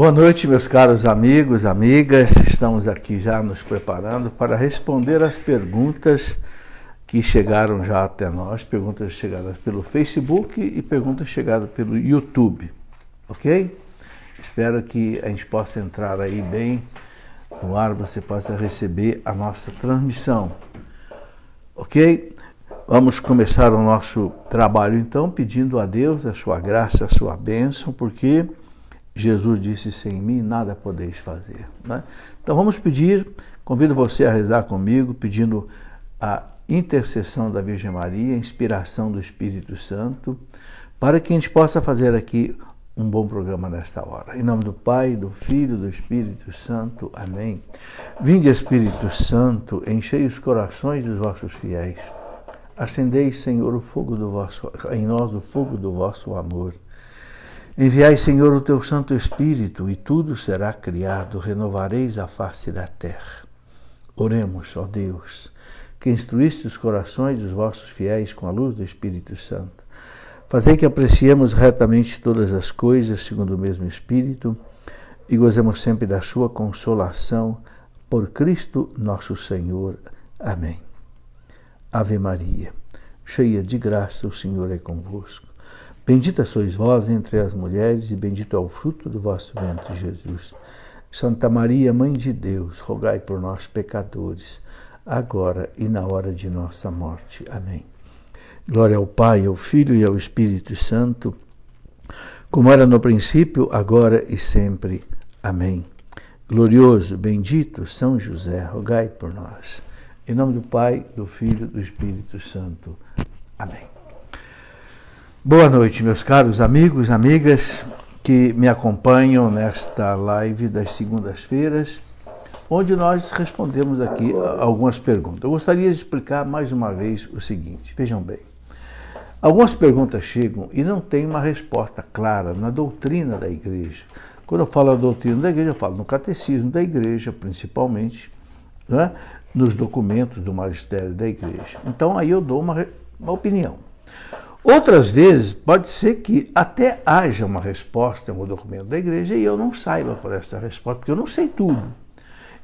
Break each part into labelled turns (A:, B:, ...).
A: Boa noite, meus caros amigos, amigas. Estamos aqui já nos preparando para responder as perguntas que chegaram já até nós, perguntas chegadas pelo Facebook e perguntas chegadas pelo YouTube, ok? Espero que a gente possa entrar aí bem no ar, você possa receber a nossa transmissão, ok? Vamos começar o nosso trabalho então pedindo a Deus a sua graça, a sua bênção, porque Jesus disse, sem mim nada podeis fazer, né? Então vamos pedir, convido você a rezar comigo, pedindo a intercessão da Virgem Maria, a inspiração do Espírito Santo, para que a gente possa fazer aqui um bom programa nesta hora. Em nome do Pai, do Filho e do Espírito Santo. Amém. Vinde, Espírito Santo, enchei os corações dos vossos fiéis. Acendei, Senhor, o fogo do vosso, em nós o fogo do vosso amor. Enviai, Senhor, o teu Santo Espírito, e tudo será criado, renovareis a face da terra. Oremos, ó Deus, que instruíste os corações dos vossos fiéis com a luz do Espírito Santo. Fazei que apreciemos retamente todas as coisas, segundo o mesmo Espírito, e gozemos sempre da sua consolação, por Cristo nosso Senhor. Amém. Ave Maria, cheia de graça, o Senhor é convosco. Bendita sois vós entre as mulheres, e bendito é o fruto do vosso ventre, Jesus. Santa Maria, Mãe de Deus, rogai por nós, pecadores, agora e na hora de nossa morte. Amém. Glória ao Pai, ao Filho e ao Espírito Santo, como era no princípio, agora e sempre. Amém. Glorioso, bendito São José, rogai por nós. Em nome do Pai, do Filho e do Espírito Santo. Amém. Boa noite, meus caros amigos, amigas que me acompanham nesta live das segundas-feiras, onde nós respondemos aqui algumas perguntas. Eu gostaria de explicar mais uma vez o seguinte, vejam bem. Algumas perguntas chegam e não tem uma resposta clara na doutrina da igreja. Quando eu falo da doutrina da igreja, eu falo no catecismo da igreja, principalmente, né, nos documentos do magistério da igreja. Então aí eu dou uma opinião. Outras vezes, pode ser que até haja uma resposta em um documento da igreja e eu não saiba por essa resposta, porque eu não sei tudo.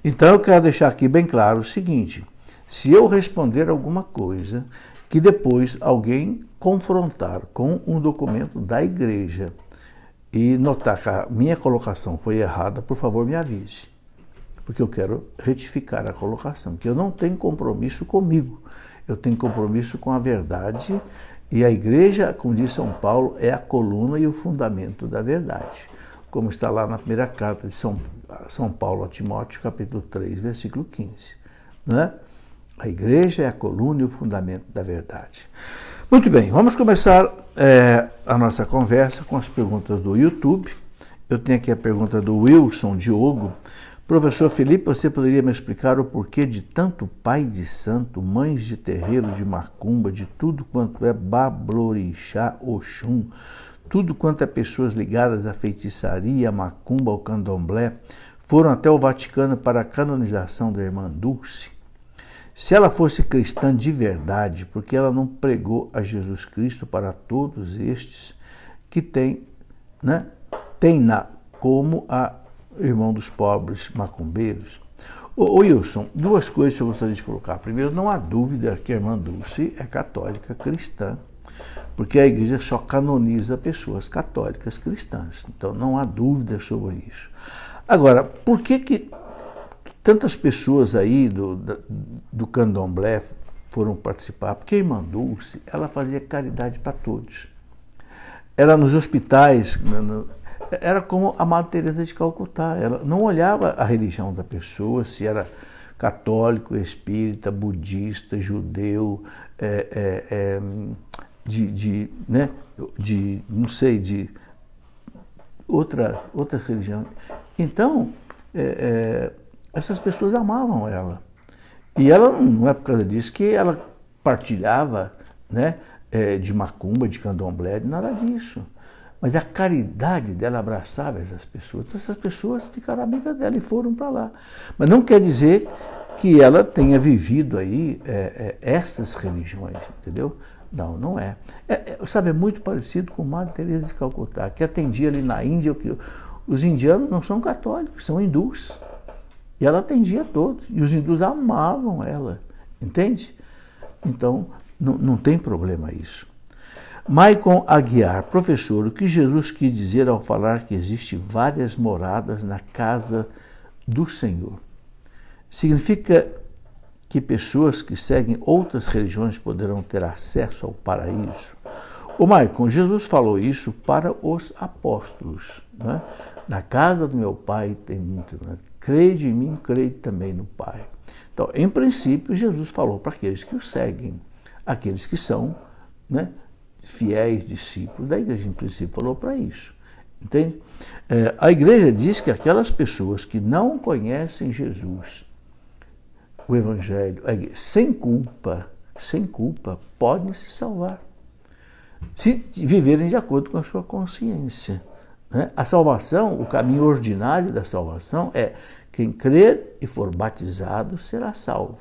A: Então eu quero deixar aqui bem claro o seguinte, se eu responder alguma coisa que depois alguém confrontar com um documento da igreja e notar que a minha colocação foi errada, por favor me avise, porque eu quero retificar a colocação, que eu não tenho compromisso comigo, eu tenho compromisso com a verdade. E a igreja, como diz São Paulo, é a coluna e o fundamento da verdade, como está lá na primeira carta de São Paulo a Timóteo, capítulo 3, versículo 15. Né? A igreja é a coluna e o fundamento da verdade. Muito bem, vamos começar a nossa conversa com as perguntas do YouTube. Eu tenho aqui a pergunta do Wilson Diogo. Professor Felipe, você poderia me explicar o porquê de tanto pai de santo, mães de terreiro, de macumba, de tudo quanto é bablorixá, oxum, tudo quanto é pessoas ligadas à feitiçaria, macumba ou candomblé, foram até o Vaticano para a canonização da irmã Dulce? Se ela fosse cristã de verdade, por que ela não pregou a Jesus Cristo para todos estes que tem como a irmão dos pobres macumbeiros? Ô Wilson, duas coisas que eu gostaria de colocar. Primeiro, não há dúvida que a irmã Dulce é católica cristã, porque a igreja só canoniza pessoas católicas cristãs. Então não há dúvida sobre isso. Agora, por que tantas pessoas aí do candomblé foram participar? Porque a irmã Dulce, ela fazia caridade para todos. Ela nos hospitais, era como a Madre Teresa de Calcutá, ela não olhava a religião da pessoa, se era católico, espírita, budista, judeu, não sei, de outra religião. Então, essas pessoas amavam ela. E ela não é por causa disso que ela partilhava, né, de macumba, de candomblé, de nada disso. Mas a caridade dela abraçava essas pessoas. Então essas pessoas ficaram amigas dela e foram para lá. Mas não quer dizer que ela tenha vivido aí essas religiões, entendeu? Não, não é. Sabe, é muito parecido com Madre Teresa de Calcutá, que atendia ali na Índia Os indianos não são católicos, são hindus. E ela atendia todos. E os hindus amavam ela. Entende? Então, não tem problema isso. Maicon Aguiar, professor, o que Jesus quis dizer ao falar que existe várias moradas na casa do Senhor? Significa que pessoas que seguem outras religiões poderão ter acesso ao paraíso? Ô Maicon, Jesus falou isso para os apóstolos, né? Na casa do meu Pai tem muito, né? Crede em mim, crede também no Pai. Então, em princípio, Jesus falou para aqueles que o seguem, aqueles que são, né, fiéis discípulos da igreja, em princípio, falou para isso. Entende? A igreja diz que aquelas pessoas que não conhecem Jesus, o Evangelho, sem culpa, podem se salvar, se viverem de acordo com a sua consciência. Né? A salvação, o caminho ordinário da salvação é quem crer e for batizado será salvo.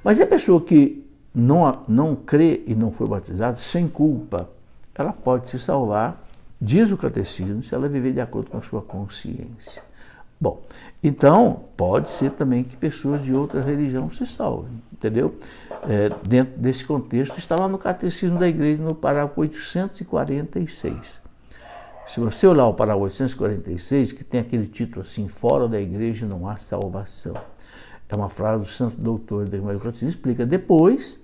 A: Mas a pessoa que não crê e não for batizada, sem culpa, ela pode se salvar, diz o catecismo, se ela viver de acordo com a sua consciência. Bom, então pode ser também que pessoas de outra religião se salvem, entendeu? Dentro desse contexto, está lá no Catecismo da Igreja, no parágrafo 846. Se você olhar o parágrafo 846, que tem aquele título assim, fora da igreja não há salvação. É uma frase do Santo Doutor da Igreja Católica, explica depois,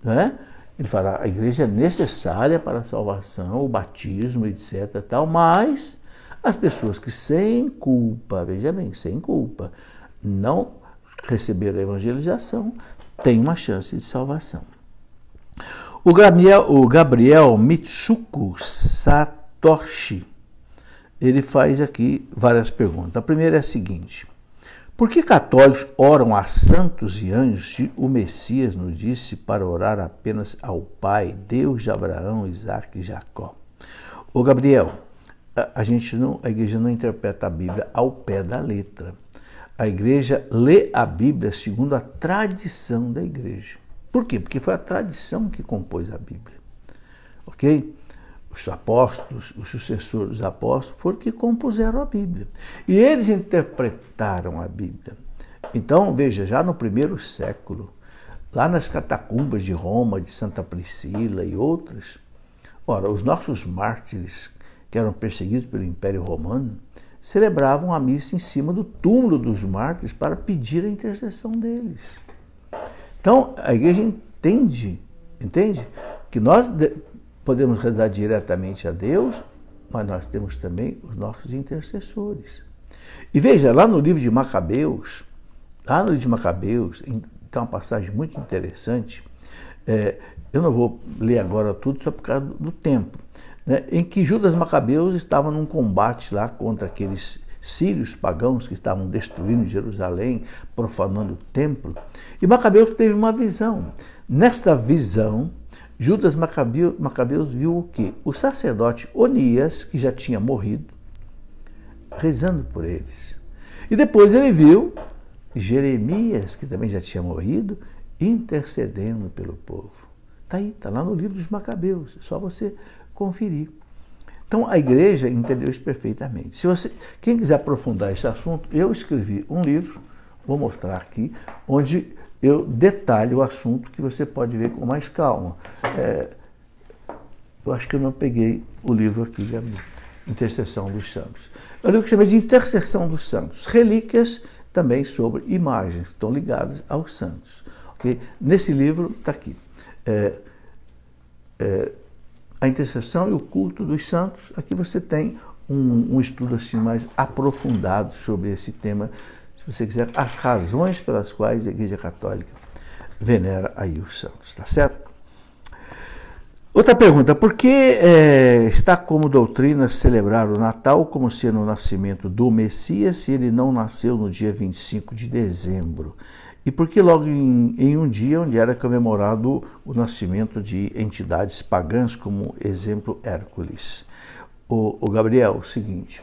A: né? Ele fala, a igreja é necessária para a salvação, o batismo, etc. Tal, mas as pessoas que sem culpa, veja bem, sem culpa, não receberam a evangelização, têm uma chance de salvação. O Gabriel Mitsuko Satoshi, ele faz aqui várias perguntas. A primeira é a seguinte: por que católicos oram a santos e anjos se o Messias nos disse para orar apenas ao Pai, Deus de Abraão, Isaac e Jacó? Ô Gabriel, a igreja não interpreta a Bíblia ao pé da letra. A igreja lê a Bíblia segundo a tradição da igreja. Por quê? Porque foi a tradição que compôs a Bíblia. Ok? Os apóstolos, os sucessores dos apóstolos, foram que compuseram a Bíblia. E eles interpretaram a Bíblia. Então, veja, já no primeiro século, lá nas catacumbas de Roma, de Santa Priscila e outras, ora, os nossos mártires, que eram perseguidos pelo Império Romano, celebravam a missa em cima do túmulo dos mártires para pedir a intercessão deles. Então, a igreja entende que nós podemos rezar diretamente a Deus, mas nós temos também os nossos intercessores. E veja, lá no livro de Macabeus, tem uma passagem muito interessante, eu não vou ler agora tudo só por causa do tempo, né, em que Judas Macabeus estava num combate lá contra aqueles sírios pagãos que estavam destruindo Jerusalém, profanando o templo, e Macabeus teve uma visão. Nesta visão, Judas Macabeus viu o quê? O sacerdote Onias, que já tinha morrido, rezando por eles. E depois ele viu Jeremias, que também já tinha morrido, intercedendo pelo povo. Está aí, está lá no livro dos Macabeus, é só você conferir. Então a igreja entendeu isso perfeitamente. Quem quiser aprofundar esse assunto, eu escrevi um livro, vou mostrar aqui, onde eu detalho o assunto que você pode ver com mais calma. Eu acho que eu não peguei o livro aqui, Intercessão dos Santos. É um livro que chama de Intercessão dos Santos. Relíquias também sobre imagens que estão ligadas aos santos. Okay? Nesse livro está aqui. A intercessão e o culto dos santos. Aqui você tem um estudo assim mais aprofundado sobre esse tema, se você quiser, as razões pelas quais a Igreja Católica venera aí os santos, tá certo? Outra pergunta: por que está como doutrina celebrar o Natal como sendo o nascimento do Messias se ele não nasceu no dia 25 de dezembro? E por que logo em um dia onde era comemorado o nascimento de entidades pagãs, como exemplo Hércules? O Gabriel, o seguinte: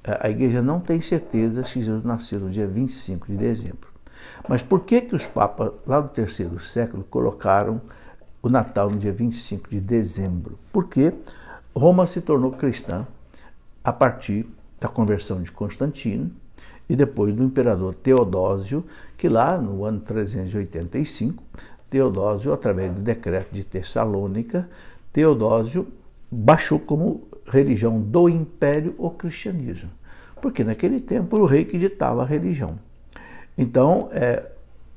A: a igreja não tem certeza se Jesus nasceu no dia 25 de dezembro. Mas por que os papas lá do terceiro século colocaram o Natal no dia 25 de dezembro? Porque Roma se tornou cristã a partir da conversão de Constantino e depois do imperador Teodósio, que lá no ano 385, Teodósio, através do decreto de Tessalônica, Teodósio baixou como religião do império o cristianismo, porque naquele tempo o rei que ditava a religião. Então,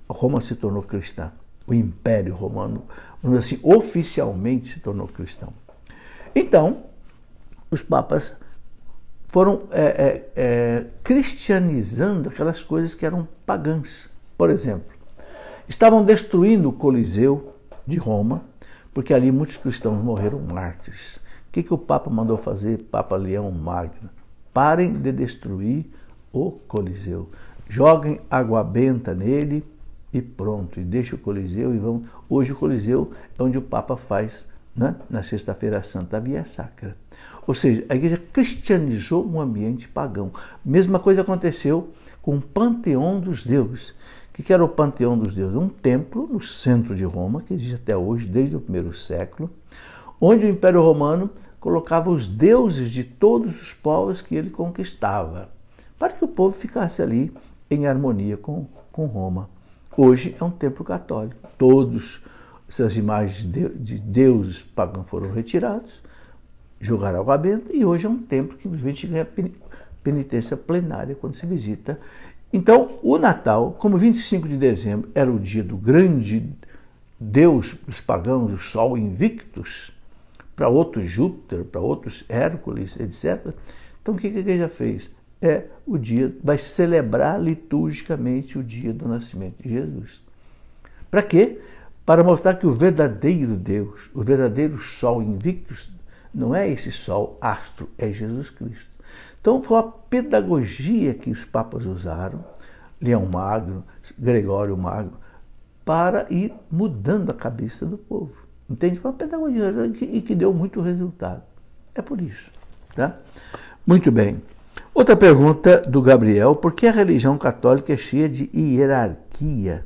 A: Roma se tornou cristã, o Império Romano, vamos dizer assim, oficialmente se tornou cristão. Então, os papas foram cristianizando aquelas coisas que eram pagãs. Por exemplo, estavam destruindo o Coliseu de Roma, porque ali muitos cristãos morreram mártires. O que o Papa mandou fazer, Papa Leão Magno? Parem de destruir o Coliseu. Joguem água benta nele e pronto. E deixa o Coliseu e vão. Hoje o Coliseu é onde o Papa faz, né, na Sexta-feira Santa, a Via Sacra. Ou seja, a igreja cristianizou um ambiente pagão. Mesma coisa aconteceu com o Panteão dos Deuses. O que era o Panteão dos Deuses? Um templo no centro de Roma, que existe até hoje, desde o primeiro século, onde o Império Romano colocava os deuses de todos os povos que ele conquistava, para que o povo ficasse ali em harmonia com Roma. Hoje é um templo católico. Todas essas imagens de deuses pagãos foram retirados, jogaram água benta, e hoje é um templo que simplesmente ganha penitência plenária quando se visita. Então, o Natal, como 25 de dezembro era o dia do grande deus dos pagãos, o Sol Invictus, para outros Júpiter, para outros Hércules, etc. Então, o que a igreja fez? O dia, vai celebrar liturgicamente o dia do nascimento de Jesus. Para quê? Para mostrar que o verdadeiro Deus, o verdadeiro Sol Invictus, não é esse Sol astro, é Jesus Cristo. Então, foi a pedagogia que os papas usaram, Leão Magno, Gregório Magno, para ir mudando a cabeça do povo. Entende? Foi uma pedagogia e que deu muito resultado. É por isso. Tá? Muito bem. Outra pergunta do Gabriel: por que a religião católica é cheia de hierarquia?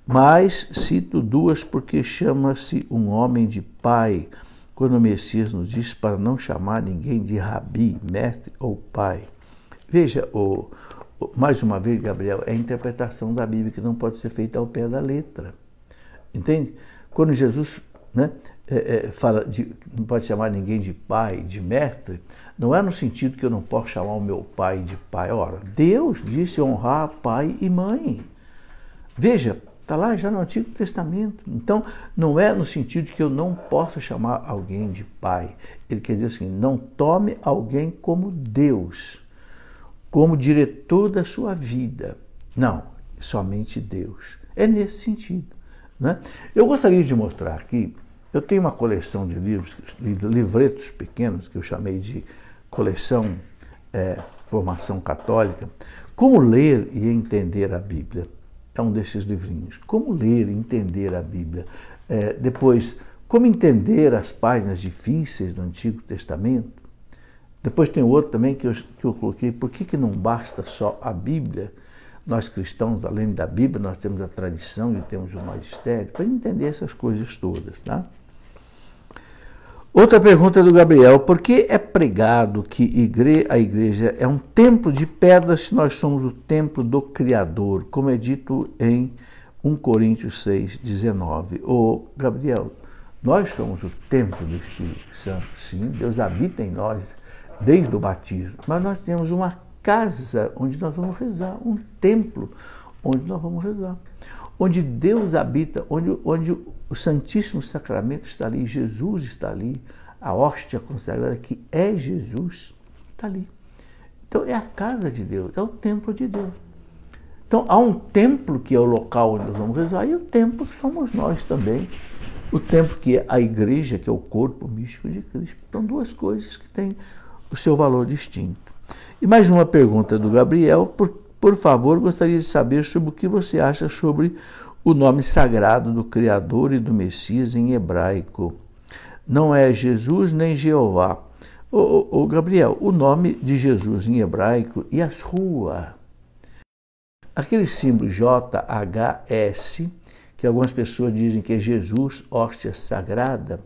A: Mas cito duas, porque chama-se um homem de pai, quando o Messias nos diz para não chamar ninguém de rabi, mestre ou pai. Veja, mais uma vez, Gabriel, é a interpretação da Bíblia que não pode ser feita ao pé da letra. Entende? Quando Jesus, né, fala de não pode chamar ninguém de pai, de mestre, não é no sentido que eu não posso chamar o meu pai de pai. Ora, Deus disse honrar pai e mãe. Veja, está lá já no Antigo Testamento. Então, não é no sentido que eu não posso chamar alguém de pai. Ele quer dizer assim, não tome alguém como Deus, como diretor da sua vida. Não, somente Deus. É nesse sentido. Né? Eu gostaria de mostrar aqui, eu tenho uma coleção de livros, livretos pequenos, que eu chamei de coleção Formação Católica, como ler e entender a Bíblia. É um desses livrinhos. Como ler e entender a Bíblia. Depois, como entender as páginas difíceis do Antigo Testamento. Depois tem outro também que eu coloquei, por que não basta só a Bíblia? Nós cristãos, além da Bíblia, nós temos a tradição e temos o magistério, para entender essas coisas todas. Tá? Outra pergunta do Gabriel: por que é pregado que a igreja é um templo de pedras se nós somos o templo do Criador, como é dito em 1 Coríntios 6,19? Gabriel, nós somos o templo do Espírito Santo, sim, Deus habita em nós desde o batismo, mas nós temos uma casa onde nós vamos rezar, um templo onde nós vamos rezar, onde Deus habita, onde o Santíssimo Sacramento está ali, Jesus está ali, a hóstia consagrada, que é Jesus, está ali. Então é a casa de Deus, é o templo de Deus. Então há um templo que é o local onde nós vamos rezar, e o templo que somos nós também, o templo que é a igreja, que é o corpo místico de Cristo. São duas coisas que têm o seu valor distinto. E mais uma pergunta do Gabriel: por favor, gostaria de saber sobre o que você acha sobre o nome sagrado do Criador e do Messias em hebraico. Não é Jesus nem Jeová. Gabriel, o nome de Jesus em hebraico, Yahshua, aquele símbolo JHS, que algumas pessoas dizem que é Jesus, hóstia sagrada,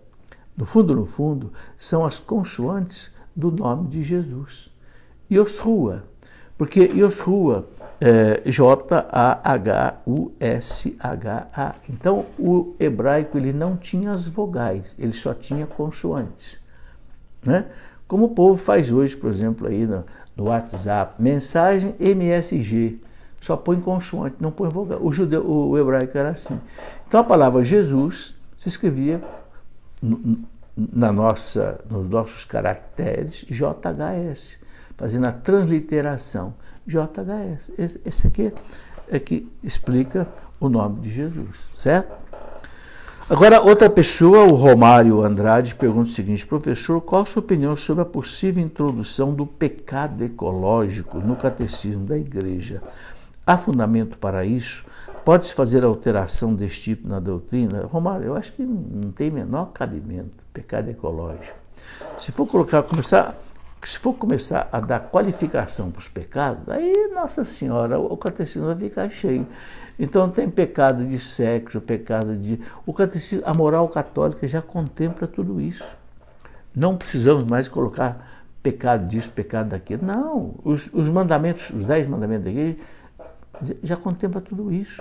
A: no fundo, são as consoantes do nome de Jesus. Yoshua, porque Yoshua é J-A-H-U-S-H-A. Então, o hebraico ele não tinha as vogais, ele só tinha consoantes, né? Como o povo faz hoje, por exemplo, aí no WhatsApp, mensagem MSG, só põe consoante, não põe vogal. O hebraico era assim. Então, a palavra Jesus se escrevia nos nossos caracteres JHS, fazendo a transliteração JHS. Esse aqui é que explica o nome de Jesus, certo? Agora, outra pessoa, o Romário Andrade, pergunta o seguinte: professor, qual a sua opinião sobre a possível introdução do pecado ecológico no catecismo da igreja? Há fundamento para isso? Pode-se fazer alteração desse tipo na doutrina? Romário, eu acho que não tem menor cabimento, pecado ecológico. Se for começar a dar qualificação para os pecados, aí, Nossa Senhora, o catecismo vai ficar cheio. Então tem pecado de sexo, pecado de... a moral católica já contempla tudo isso. Não precisamos mais colocar pecado disso, pecado daquilo. Não, os mandamentos, os 10 mandamentos da igreja já contempla tudo isso.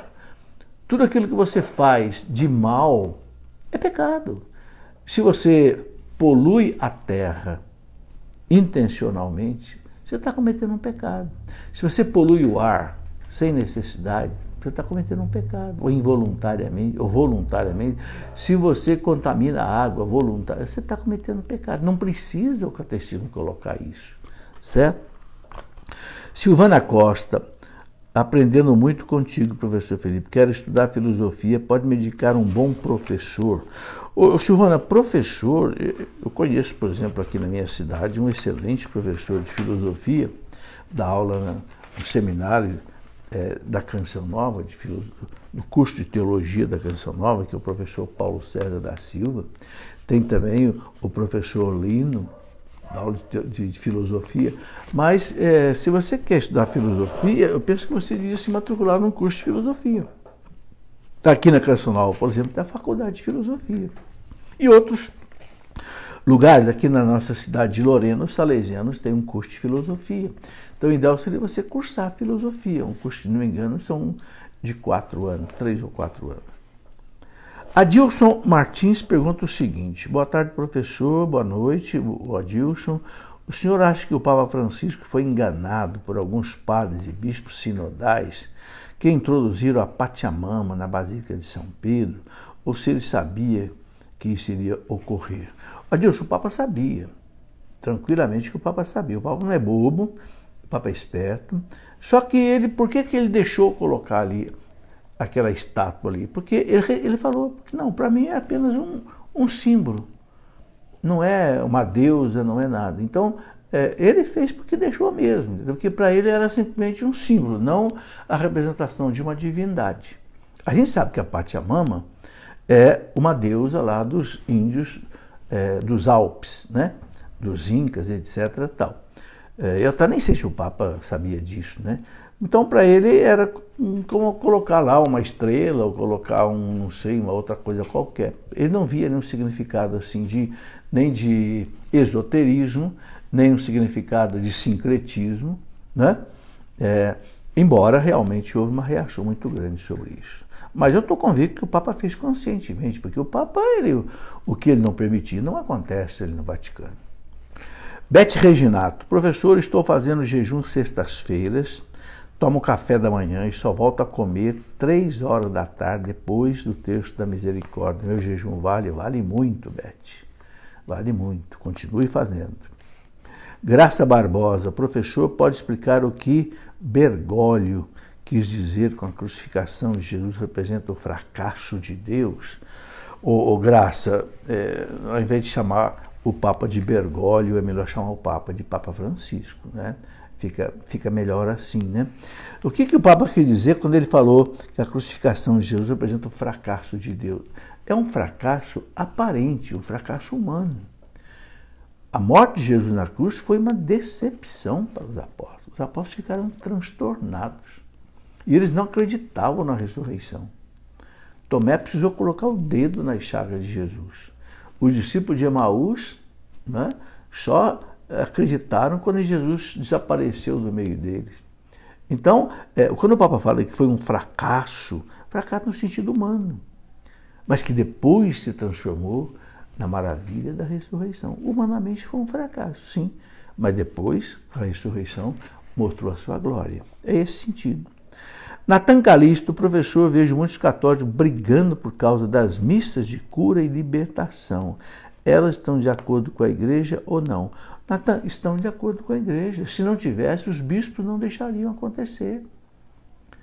A: Tudo aquilo que você faz de mal é pecado. Se você polui a terra intencionalmente, você está cometendo um pecado. Se você polui o ar sem necessidade, você está cometendo um pecado, ou involuntariamente, ou voluntariamente. Se você contamina a água voluntariamente, você está cometendo um pecado. Não precisa o catecismo colocar isso, certo? Silvana Costa, aprendendo muito contigo, professor Felipe. Quero estudar filosofia, pode me indicar um bom professor? Ô, Silvana, professor, eu conheço, por exemplo, aqui na minha cidade, um excelente professor de filosofia, dá aula no seminário da Canção Nova, no curso de teologia da Canção Nova, que é o professor Paulo César da Silva. Tem também o professor Lino, da aula de filosofia. Mas se você quer estudar filosofia, eu penso que você devia se matricular num curso de filosofia. Aqui na Canção Nova, por exemplo, tem a faculdade de filosofia. E outros lugares, aqui na nossa cidade de Lorena, os salesianos têm um curso de filosofia. Então, o ideal seria você cursar filosofia. Um curso, se não me engano, são de 4 anos, 3 ou 4 anos. Adilson Martins pergunta o seguinte: boa tarde, professor, boa noite, o Adilson. O senhor acha que o Papa Francisco foi enganado por alguns padres e bispos sinodais que introduziram a Pachamama na Basílica de São Pedro, ou se ele sabia que isso iria ocorrer? Adilson, o Papa sabia, tranquilamente que o Papa sabia. O Papa não é bobo, o Papa é esperto. Só que ele, por que ele deixou colocar ali aquela estátua ali? Porque ele falou, não, para mim é apenas um símbolo, não é uma deusa, não é nada. Então, ele fez porque deixou mesmo, porque para ele era simplesmente um símbolo, não a representação de uma divindade. A gente sabe que a Pachamama é uma deusa lá dos índios, dos Alpes, né? Dos Incas, etc. Tal. Eu até nem sei se o Papa sabia disso, né? Então, para ele, era como colocar lá uma estrela, ou colocar não sei, uma outra coisa qualquer. Ele não via nenhum significado assim, nem de esoterismo, nem um significado de sincretismo, né? Embora realmente houve uma reação muito grande sobre isso. Mas eu estou convicto que o Papa fez conscientemente, porque o Papa, o que ele não permitir, não acontece ali no Vaticano. Beth Reginato: professor, estou fazendo jejum sextas-feiras, tomo café da manhã e só volto a comer 3 horas da tarde, depois do Terço da Misericórdia. Meu jejum vale muito, Beth. Vale muito. Continue fazendo. Graça Barbosa: professor, pode explicar o que Bergoglio quis dizer com a crucificação de Jesus representa o fracasso de Deus? Graça, ao invés de chamar o Papa de Bergoglio, é melhor chamar o Papa de Papa Francisco, né? Fica melhor assim, né? O que o Papa quer dizer quando ele falou que a crucificação de Jesus representa o fracasso de Deus? É um fracasso aparente, um fracasso humano. A morte de Jesus na cruz foi uma decepção para os apóstolos. Os apóstolos ficaram transtornados. E eles não acreditavam na ressurreição. Tomé precisou colocar o dedo nas chagas de Jesus. Os discípulos de Emaús, né, só acreditaram quando Jesus desapareceu do meio deles. Então, quando o Papa fala que foi um fracasso no sentido humano, mas que depois se transformou na maravilha da ressurreição. Humanamente foi um fracasso, sim, mas depois a ressurreição mostrou a sua glória. É esse sentido. Natan Calisto, professor, vejo muitos católicos brigando por causa das missas de cura e libertação. Elas estão de acordo com a igreja ou não? Natan, estão de acordo com a igreja. Se não tivesse, os bispos não deixariam acontecer.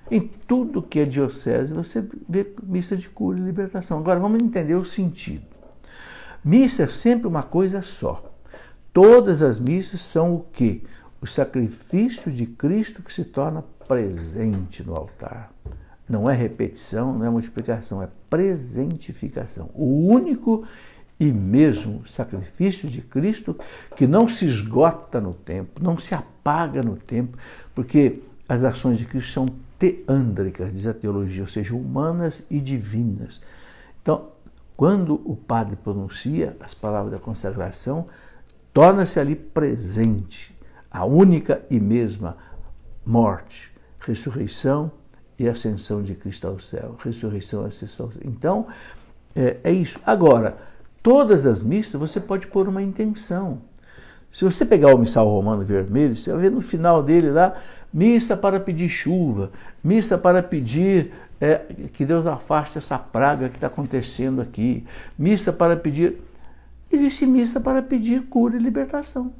A: Em tudo que é diocese, você vê missa de cura e libertação. Agora, vamos entender o sentido. Missa é sempre uma coisa só. Todas as missas são o quê? O sacrifício de Cristo que se torna presente no altar. Não é repetição, não é multiplicação, é presentificação. O único e mesmo sacrifício de Cristo que não se esgota no tempo, não se apaga no tempo, porque as ações de Cristo são teândricas, diz a teologia, ou seja, humanas e divinas. Então, quando o padre pronuncia as palavras da consagração, torna-se ali presente a única e mesma morte, ressurreição e ascensão de Cristo ao céu. Ressurreição e ascensão ao céu. Então, é isso. Agora, todas as missas você pode pôr uma intenção. Se você pegar o missal romano vermelho, você vai ver no final dele lá, missa para pedir chuva, missa para pedir que Deus afaste essa praga que está acontecendo aqui, missa para pedir... Existe missa para pedir cura e libertação.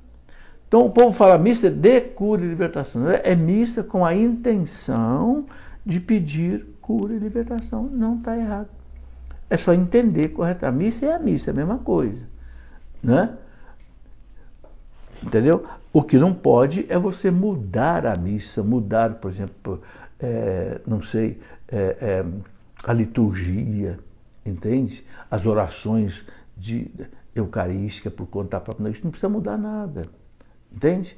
A: Então o povo fala missa de cura e libertação. É missa com a intenção de pedir cura e libertação. Não está errado. É só entender corretamente. A missa é a missa, é a mesma coisa. Né? Entendeu? O que não pode é você mudar a missa, mudar, por exemplo, a liturgia, entende? As orações eucarísticas por conta própria. Isso não precisa mudar nada, entende?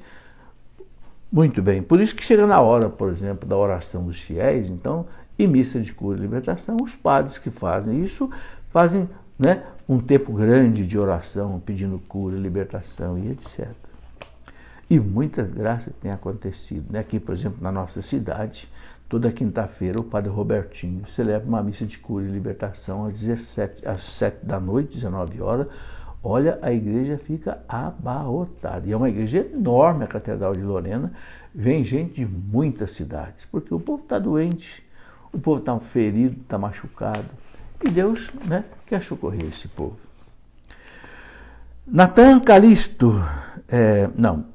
A: Muito bem. Por isso que chega na hora, por exemplo, da oração dos fiéis, então, em missa de cura e libertação, os padres que fazem isso, fazem, né, um tempo grande de oração, pedindo cura, libertação e etc. E muitas graças têm acontecido. Né? Aqui, por exemplo, na nossa cidade, toda quinta-feira, o padre Robertinho celebra uma missa de cura e libertação às 7 da noite, 19 horas. Olha, a igreja fica abarrotada. E é uma igreja enorme, a Catedral de Lorena. Vem gente de muitas cidades, porque o povo está doente, o povo está ferido, está machucado. E Deus, né, quer socorrer esse povo. Natan Calisto,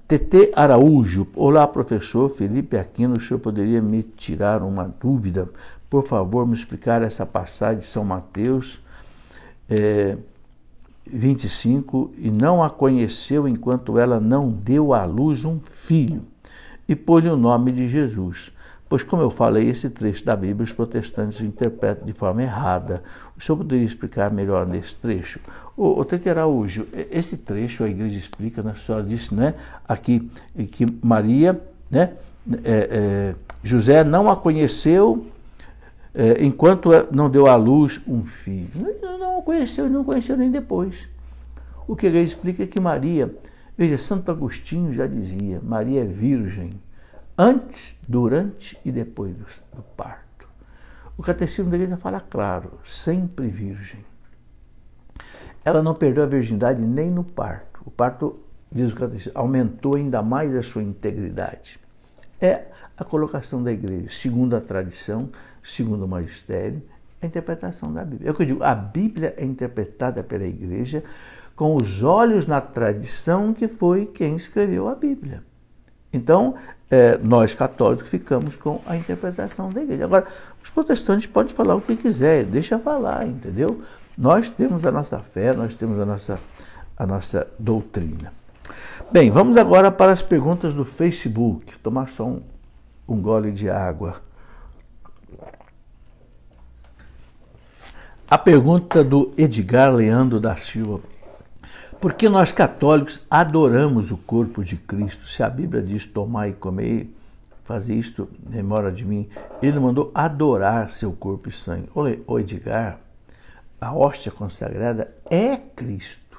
A: TT Araújo. Olá, professor Felipe Aquino, o senhor poderia me tirar uma dúvida? Por favor, me explicar essa passagem de São Mateus 25, e não a conheceu enquanto ela não deu à luz um filho, e pôs-lhe o nome de Jesus. Pois, como eu falei, esse trecho da Bíblia os protestantes interpretam de forma errada. O senhor poderia explicar melhor nesse trecho? Ô Tete Araújo, esse trecho a igreja explica, a senhora disse, né, aqui, que Maria, né, José não a conheceu enquanto não deu à luz um filho. Não a conheceu e não conheceu nem depois. O que a igreja explica é que Maria, veja, Santo Agostinho já dizia, Maria é virgem, antes, durante e depois do parto. O catecismo da igreja fala claro, sempre virgem. Ela não perdeu a virgindade nem no parto. O parto, diz o catecismo, aumentou ainda mais a sua integridade. É a colocação da igreja, segundo a tradição, segundo o magistério, a interpretação da Bíblia. É o que eu digo, a Bíblia é interpretada pela igreja com os olhos na tradição que foi quem escreveu a Bíblia. Então, nós católicos ficamos com a interpretação da igreja. Agora, os protestantes podem falar o que quiser, deixa falar, entendeu? Nós temos a nossa fé, nós temos a nossa doutrina. Bem, vamos agora para as perguntas do Facebook. Tomar só um gole de água. A pergunta do Edgar Leandro da Silva. Por que nós católicos adoramos o corpo de Cristo? Se a Bíblia diz tomar e comer, fazer isto em memória de mim, ele mandou adorar seu corpo e sangue. Ô Edgar, a hóstia consagrada é Cristo.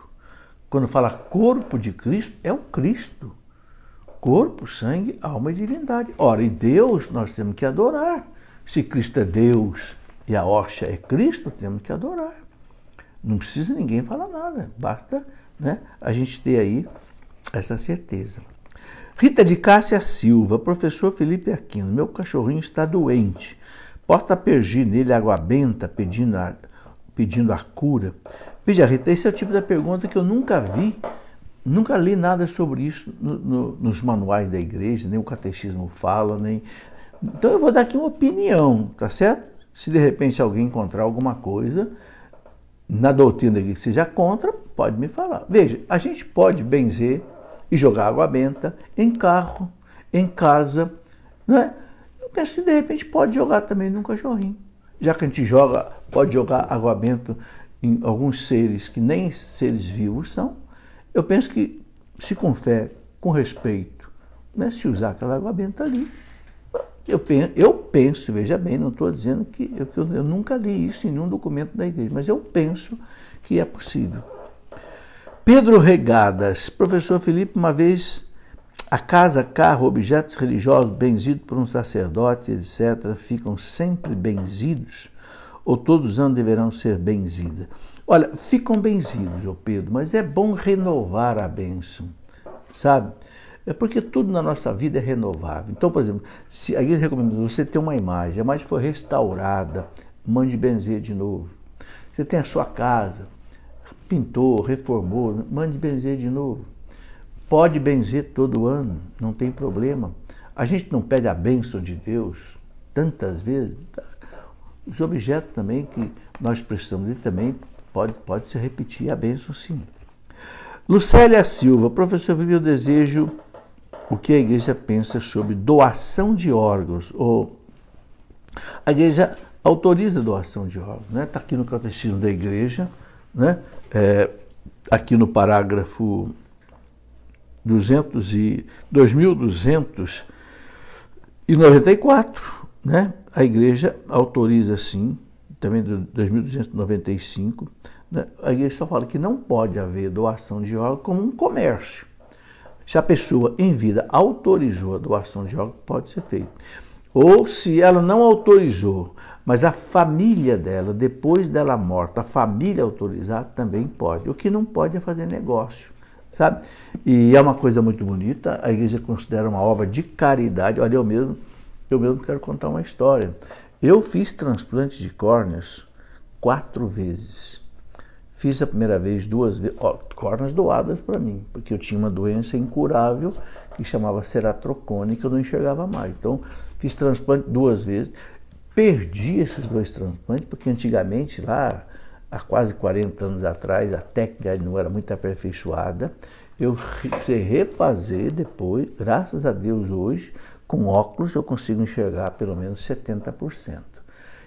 A: Quando fala corpo de Cristo, é o Cristo. Corpo, sangue, alma e divindade. Ora, e Deus nós temos que adorar. Se Cristo é Deus e a hóstia é Cristo, temos que adorar. Não precisa ninguém falar nada, basta, né, a gente ter aí essa certeza. Rita de Cássia Silva, professor Felipe Aquino, meu cachorrinho está doente. Posso aspergir nele água benta pedindo a cura? Veja, Rita, esse é o tipo da pergunta que eu nunca vi, nunca li nada sobre isso nos manuais da igreja, nem o catecismo fala, nem... Então eu vou dar aqui uma opinião, tá certo? Se de repente alguém encontrar alguma coisa na doutrina que seja contra, pode me falar. Veja, a gente pode benzer e jogar água benta em carro, em casa, não é? Eu penso que de repente pode jogar também num cachorrinho. Já que a gente pode jogar água benta em alguns seres que nem seres vivos são, eu penso que se com fé, com respeito, né, se usar aquela água benta ali, eu penso, veja bem, não estou dizendo que eu nunca li isso em nenhum documento da igreja, mas eu penso que é possível. Pedro Regadas, professor Felipe, uma vez a casa, carro, objetos religiosos benzidos por um sacerdote, etc., ficam sempre benzidos? Ou todos os anos deverão ser benzidos? Olha, ficam benzidos, ô Pedro, mas é bom renovar a bênção, sabe? É porque tudo na nossa vida é renovável. Então, por exemplo, se a igreja recomenda você ter uma imagem, a imagem foi restaurada, mande benzer de novo. Você tem a sua casa, pintou, reformou, mande benzer de novo. Pode benzer todo ano, não tem problema. A gente não pede a bênção de Deus tantas vezes. Os objetos também que nós precisamos, ele também pode se repetir a bênção, sim. Lucélia Silva, professor Felipe, eu desejo o que a igreja pensa sobre doação de órgãos. A igreja autoriza a doação de órgãos, né? Está aqui no catecismo da igreja, né? Aqui no parágrafo 2294, né? A igreja autoriza sim, também do 2295, né? A igreja só fala que não pode haver doação de órgãos como um comércio. Se a pessoa em vida autorizou a doação de órgãos, pode ser feito. Ou se ela não autorizou, mas a família dela, depois dela morta, a família autorizar, também pode. O que não pode é fazer negócio, sabe? E é uma coisa muito bonita, a igreja considera uma obra de caridade. Olha, eu mesmo quero contar uma história. Eu fiz transplante de córneas 4 vezes. Fiz a primeira vez 2 vezes, córneas doadas para mim, porque eu tinha uma doença incurável que chamava ceratrocone, que eu não enxergava mais. Então, fiz transplante 2 vezes, perdi esses 2 transplantes, porque antigamente, lá, há quase 40 anos atrás, a técnica não era muito aperfeiçoada. Eu precisei refazer depois, graças a Deus hoje, com óculos eu consigo enxergar pelo menos 70%.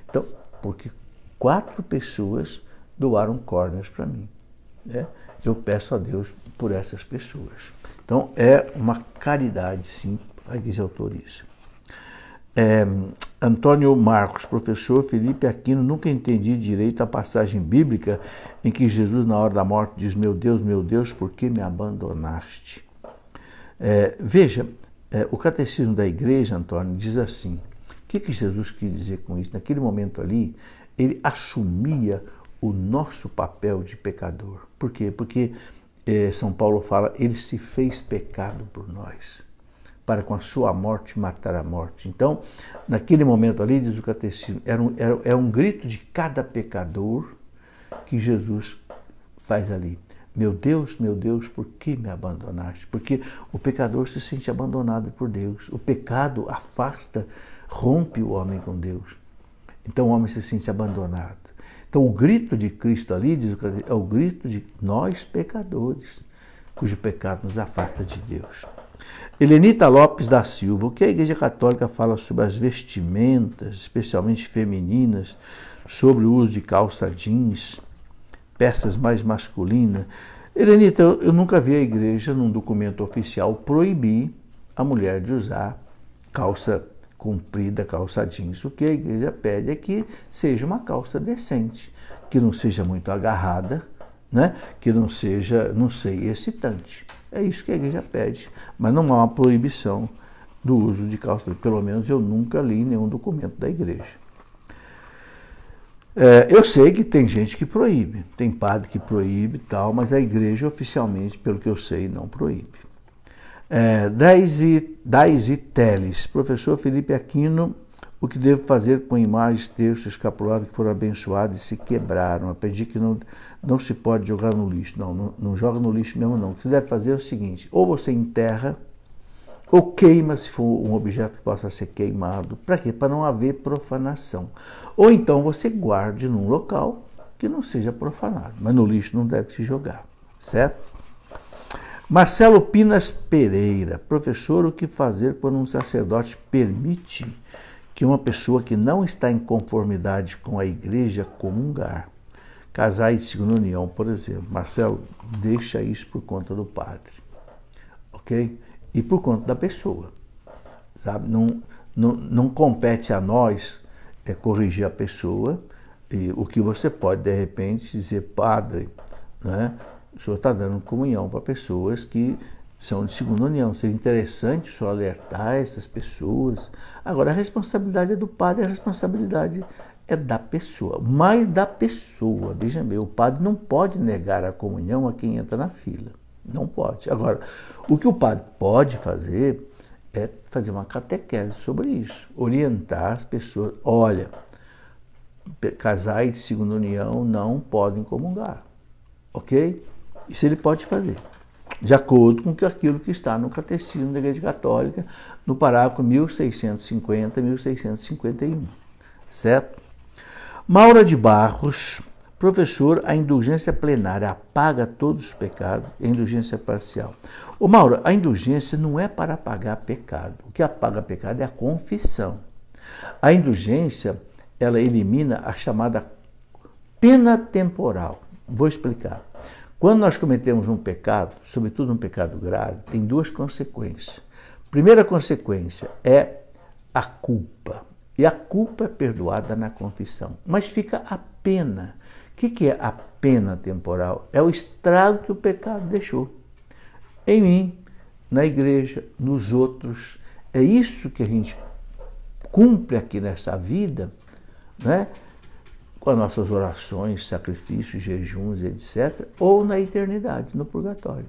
A: Então, porque 4 pessoas doaram córneas para mim, né? Eu peço a Deus por essas pessoas. Então, é uma caridade, sim, a igreja autoriza. Antônio Marcos, professor Felipe Aquino, nunca entendi direito a passagem bíblica em que Jesus, na hora da morte, diz: meu Deus, por que me abandonaste? Veja, o catecismo da igreja, Antônio, diz assim: o que Jesus quis dizer com isso? Naquele momento ali, ele assumia o nosso papel de pecador. Por quê? Porque São Paulo fala, ele se fez pecado por nós, para com a sua morte matar a morte. Então, naquele momento ali, diz o catecismo, é um grito de cada pecador que Jesus faz ali. Meu Deus, por que me abandonaste? Porque o pecador se sente abandonado por Deus. O pecado afasta, rompe o homem com Deus. Então o homem se sente abandonado. Então o grito de Cristo ali, diz, é o grito de nós pecadores, cujo pecado nos afasta de Deus. Helenita Lopes da Silva, o que a Igreja Católica fala sobre as vestimentas, especialmente femininas, sobre o uso de calça jeans, peças mais masculinas? Helenita, eu nunca vi a Igreja, num documento oficial, proibir a mulher de usar calça comprida, calça jeans. O que a igreja pede é que seja uma calça decente, que não seja muito agarrada, né? Que não seja, não sei, excitante. É isso que a igreja pede, mas não há uma proibição do uso de calça. Pelo menos eu nunca li nenhum documento da igreja. Eu sei que tem gente que proíbe, tem padre que proíbe e tal, mas a igreja oficialmente, pelo que eu sei, não proíbe. Daisy Teles, professor Felipe Aquino, o que devo fazer com imagens, textos, escapulares que foram abençoados e se quebraram? Aprendi que não se pode jogar no lixo. Não joga no lixo mesmo não. O que você deve fazer é o seguinte, ou você enterra, ou queima se for um objeto que possa ser queimado. Para quê? Para não haver profanação. Ou então você guarde num local que não seja profanado, mas no lixo não deve se jogar, certo? Marcelo Pinas Pereira, professor, o que fazer quando um sacerdote permite que uma pessoa que não está em conformidade com a igreja comungar? Casais de segunda união, por exemplo. Marcelo, deixa isso por conta do padre, ok? E por conta da pessoa, sabe? Não compete a nós corrigir a pessoa. E o que você pode, de repente, dizer, padre, né? O senhor está dando comunhão para pessoas que são de segunda união. Seria interessante o senhor alertar essas pessoas. Agora, a responsabilidade é do padre, a responsabilidade é da pessoa. Mais da pessoa. Veja bem, o padre não pode negar a comunhão a quem entra na fila. Não pode. Agora, o que o padre pode fazer é fazer uma catequese sobre isso. Orientar as pessoas. Olha, casais de segunda união não podem comungar. Ok? Isso ele pode fazer, de acordo com aquilo que está no Catecismo da Igreja Católica, no parágrafo 1650 e 1651. Certo? Maura de Barros, professor, a indulgência plenária apaga todos os pecados e a indulgência parcial. Ô Maura, a indulgência não é para apagar pecado. O que apaga pecado é a confissão. A indulgência, ela elimina a chamada pena temporal. Vou explicar. Quando nós cometemos um pecado, sobretudo um pecado grave, tem duas consequências. Primeira consequência é a culpa. E a culpa é perdoada na confissão. Mas fica a pena. O que é a pena temporal? É o estrago que o pecado deixou. Em mim, na igreja, nos outros. É isso que a gente cumpre aqui nessa vida, né? Com as nossas orações, sacrifícios, jejuns, etc., ou na eternidade, no purgatório.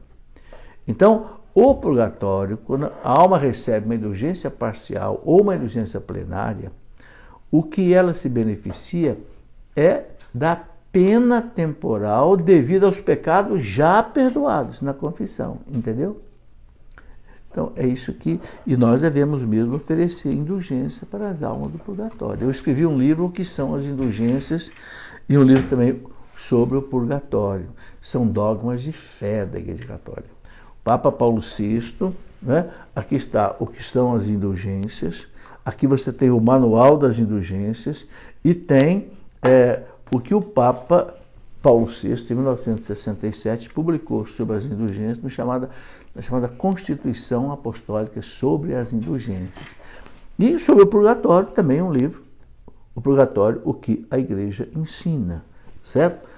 A: Então, o purgatório, quando a alma recebe uma indulgência parcial ou uma indulgência plenária, o que ela se beneficia é da pena temporal devido aos pecados já perdoados na confissão, entendeu? Então, é isso que... E nós devemos mesmo oferecer indulgência para as almas do purgatório. Eu escrevi um livro, O que são as indulgências, e um livro também sobre o purgatório. São dogmas de fé da Igreja Católica. Papa Paulo VI, né? Aqui está o que são as indulgências. Aqui você tem o Manual das Indulgências e tem o que o Papa Paulo VI, em 1967, publicou sobre as indulgências na chamada Constituição Apostólica sobre as Indulgências. E sobre o purgatório também um livro, O Purgatório, o que a Igreja ensina, certo?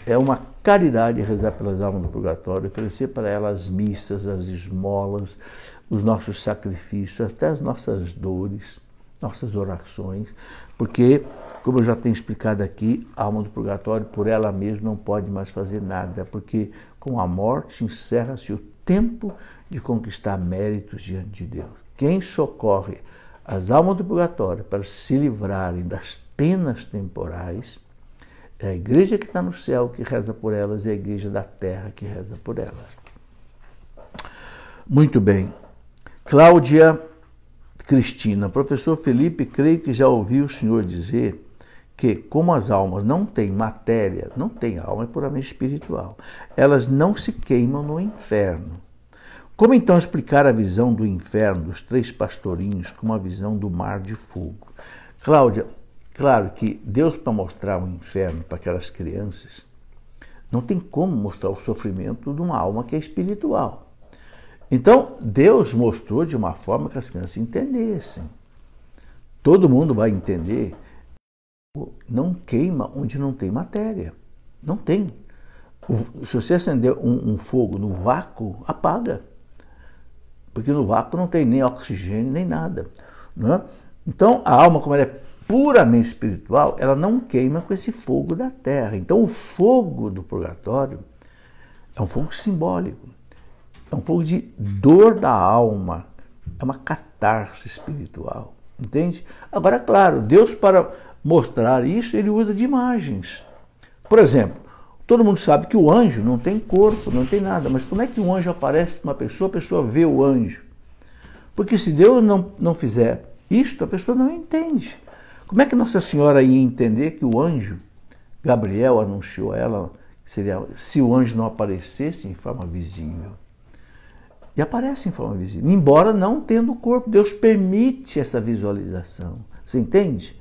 A: É uma caridade rezar pelas almas do purgatório, oferecer para elas as missas, as esmolas, os nossos sacrifícios, até as nossas dores, nossas orações, porque, como eu já tenho explicado aqui, a alma do purgatório, por ela mesma, não pode mais fazer nada, porque com a morte encerra-se o tempo de conquistar méritos diante de Deus. Quem socorre as almas do purgatório para se livrarem das penas temporais é a igreja que está no céu que reza por elas e a igreja da terra que reza por elas. Muito bem. Cláudia Cristina, professor Felipe, creio que já ouvi o senhor dizer que, como as almas não têm matéria, não têm alma, é puramente espiritual, elas não se queimam no inferno. Como então explicar a visão do inferno dos três pastorinhos com uma visão do mar de fogo? Cláudia, claro que Deus, para mostrar o inferno para aquelas crianças, não tem como mostrar o sofrimento de uma alma que é espiritual. Então, Deus mostrou de uma forma que as crianças entendessem. Todo mundo vai entender. Não queima onde não tem matéria. Não tem. Se você acender um fogo no vácuo, apaga. Porque no vácuo não tem nem oxigênio, nem nada. Não é? Então, a alma, como ela é puramente espiritual, ela não queima com esse fogo da terra. Então, o fogo do purgatório é um fogo simbólico. É um fogo de dor da alma. É uma catarse espiritual. Entende? Agora, claro, Deus, para mostrar isso, ele usa de imagens. Por exemplo, todo mundo sabe que o anjo não tem corpo, não tem nada. Mas como é que um anjo aparece para uma pessoa, a pessoa vê o anjo? Porque se Deus não fizer isto, a pessoa não entende. Como é que Nossa Senhora ia entender que o anjo, Gabriel, anunciou a ela, se o anjo não aparecesse em forma visível? E aparece em forma visível, embora não tendo corpo. Deus permite essa visualização. Você entende?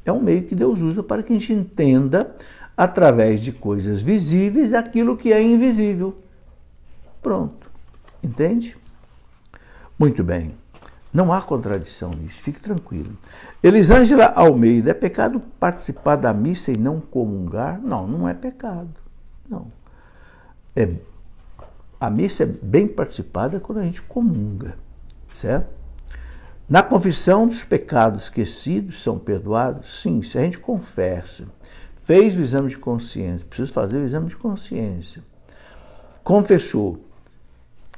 A: É um meio que Deus usa para que a gente entenda, através de coisas visíveis, aquilo que é invisível. Pronto. Entende? Muito bem. Não há contradição nisso, fique tranquilo. Elisângela Almeida, é pecado participar da missa e não comungar? Não, não é pecado. Não. A missa é bem participada quando a gente comunga, certo? Na confissão dos pecados esquecidos são perdoados? Sim, se a gente confessa, fez o exame de consciência, precisa fazer o exame de consciência, confessou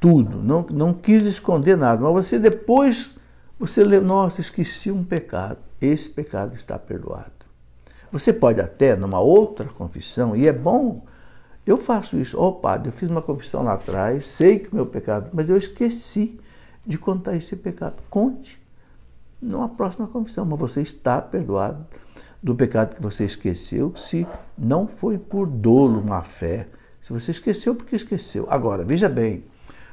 A: tudo, não quis esconder nada, mas você depois, você lê, nossa, esqueci um pecado, esse pecado está perdoado. Você pode até, numa outra confissão, e é bom, eu faço isso, padre, eu fiz uma confissão lá atrás, sei que o meu pecado, mas eu esqueci de contar esse pecado. Conte numa próxima confissão, mas você está perdoado do pecado que você esqueceu, se não foi por dolo, má fé. Se você esqueceu, porque esqueceu. Agora, veja bem,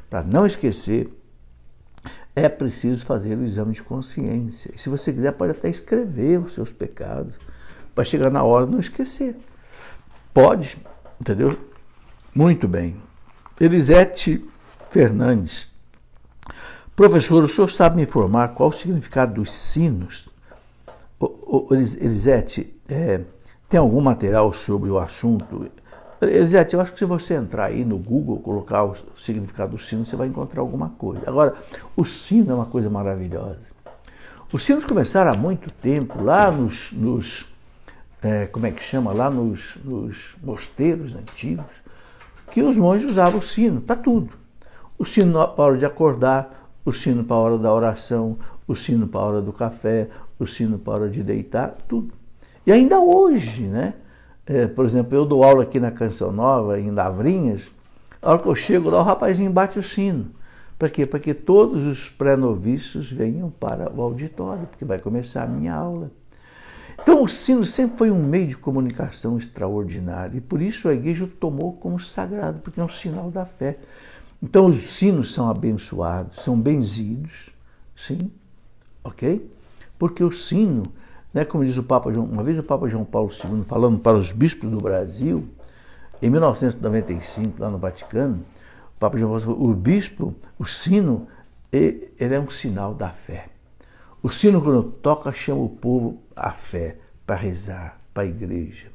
A: para não esquecer, é preciso fazer o exame de consciência. E se você quiser, pode até escrever os seus pecados, para chegar na hora de não esquecer. Pode, entendeu? Muito bem. Elisete Fernandes. Professor, o senhor sabe me informar qual o significado dos sinos? Elisete, tem algum material sobre o assunto? Elisete, eu acho que se você entrar aí no Google, colocar o significado do sino, você vai encontrar alguma coisa. Agora, o sino é uma coisa maravilhosa. Os sinos começaram há muito tempo, lá como é que chama? Lá nos mosteiros antigos, que os monges usavam o sino para tudo. O sino para a hora de acordar, o sino para a hora da oração, o sino para a hora do café, o sino para a hora de deitar, tudo. E ainda hoje, né? Por exemplo, eu dou aula aqui na Canção Nova, em Lavrinhas, a hora que eu chego lá, o rapazinho bate o sino. Para quê? Para que todos os pré-noviços venham para o auditório, porque vai começar a minha aula. Então, o sino sempre foi um meio de comunicação extraordinário, e por isso a igreja o tomou como sagrado, porque é um sinal da fé. Então, os sinos são abençoados, são benzidos, sim, ok? Porque o sino, né, como diz o Papa João, uma vez o Papa João Paulo II, falando para os bispos do Brasil, em 1995, lá no Vaticano, o Papa João Paulo falou, o bispo, o sino, ele é um sinal da fé. O sino, quando toca, chama o povo à fé, para rezar, para a igreja.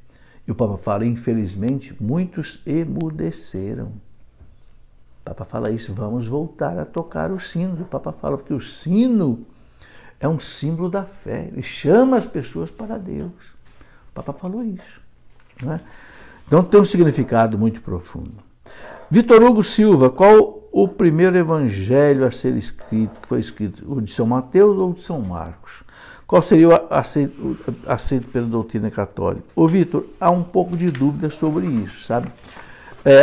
A: E o Papa fala, infelizmente, muitos emudeceram. O Papa fala isso, vamos voltar a tocar o sino. O Papa fala, porque o sino é um símbolo da fé, ele chama as pessoas para Deus. O Papa falou isso. Não é? Então tem um significado muito profundo. Vitor Hugo Silva, qual o primeiro evangelho a ser escrito, que foi escrito, o de São Mateus ou o de São Marcos? Qual seria o aceito pela doutrina católica? Ô Vitor, há um pouco de dúvida sobre isso, sabe?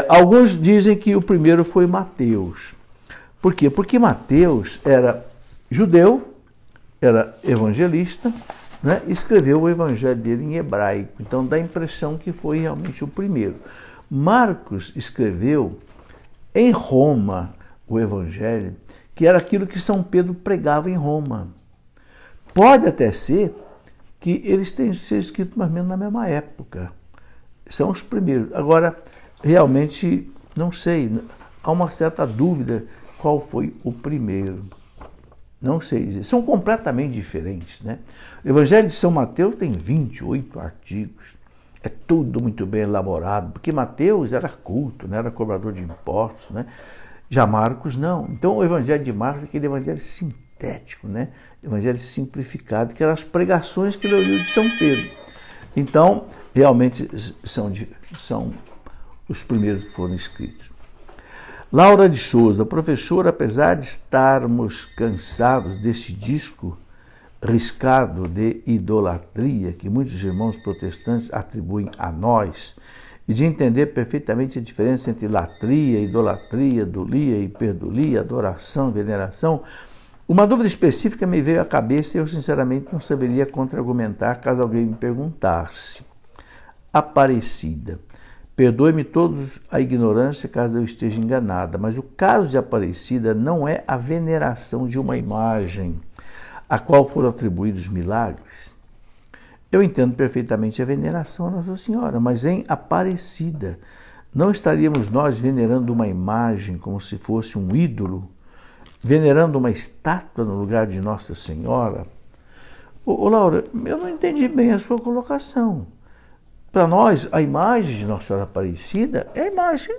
A: Alguns dizem que o primeiro foi Mateus. Por quê? Porque Mateus era judeu, era evangelista, né? E escreveu o evangelho dele em hebraico. Então dá a impressão que foi realmente o primeiro. Marcos escreveu em Roma o evangelho, que era aquilo que São Pedro pregava em Roma. Pode até ser que eles tenham sido escritos mais ou menos na mesma época. São os primeiros. Agora, realmente, não sei, há uma certa dúvida qual foi o primeiro. Não sei dizer. São completamente diferentes, né? O Evangelho de São Mateus tem 28 artigos. é tudo muito bem elaborado, porque Mateus era culto, né? Era cobrador de impostos, né? Já Marcos não. Então o evangelho de Marcos é aquele evangelho sintético, né? Evangelho simplificado, que eram as pregações que ele ouviu de São Pedro. Então, realmente são os primeiros que foram escritos. Laura de Souza, professor, apesar de estarmos cansados desse disco riscado de idolatria que muitos irmãos protestantes atribuem a nós, e de entender perfeitamente a diferença entre latria, idolatria, dolia, hiperdolia, adoração e veneração, uma dúvida específica me veio à cabeça e eu sinceramente não saberia contra-argumentar caso alguém me perguntasse. Aparecida. Perdoe-me todos a ignorância caso eu esteja enganada, mas o caso de Aparecida não é a veneração de uma imagem a qual foram atribuídos milagres. Eu entendo perfeitamente a veneração a Nossa Senhora, mas em Aparecida, não estaríamos nós venerando uma imagem como se fosse um ídolo, venerando uma estátua no lugar de Nossa Senhora? Ô Laura, eu não entendi bem a sua colocação. Para nós, a imagem de Nossa Senhora Aparecida é a imagem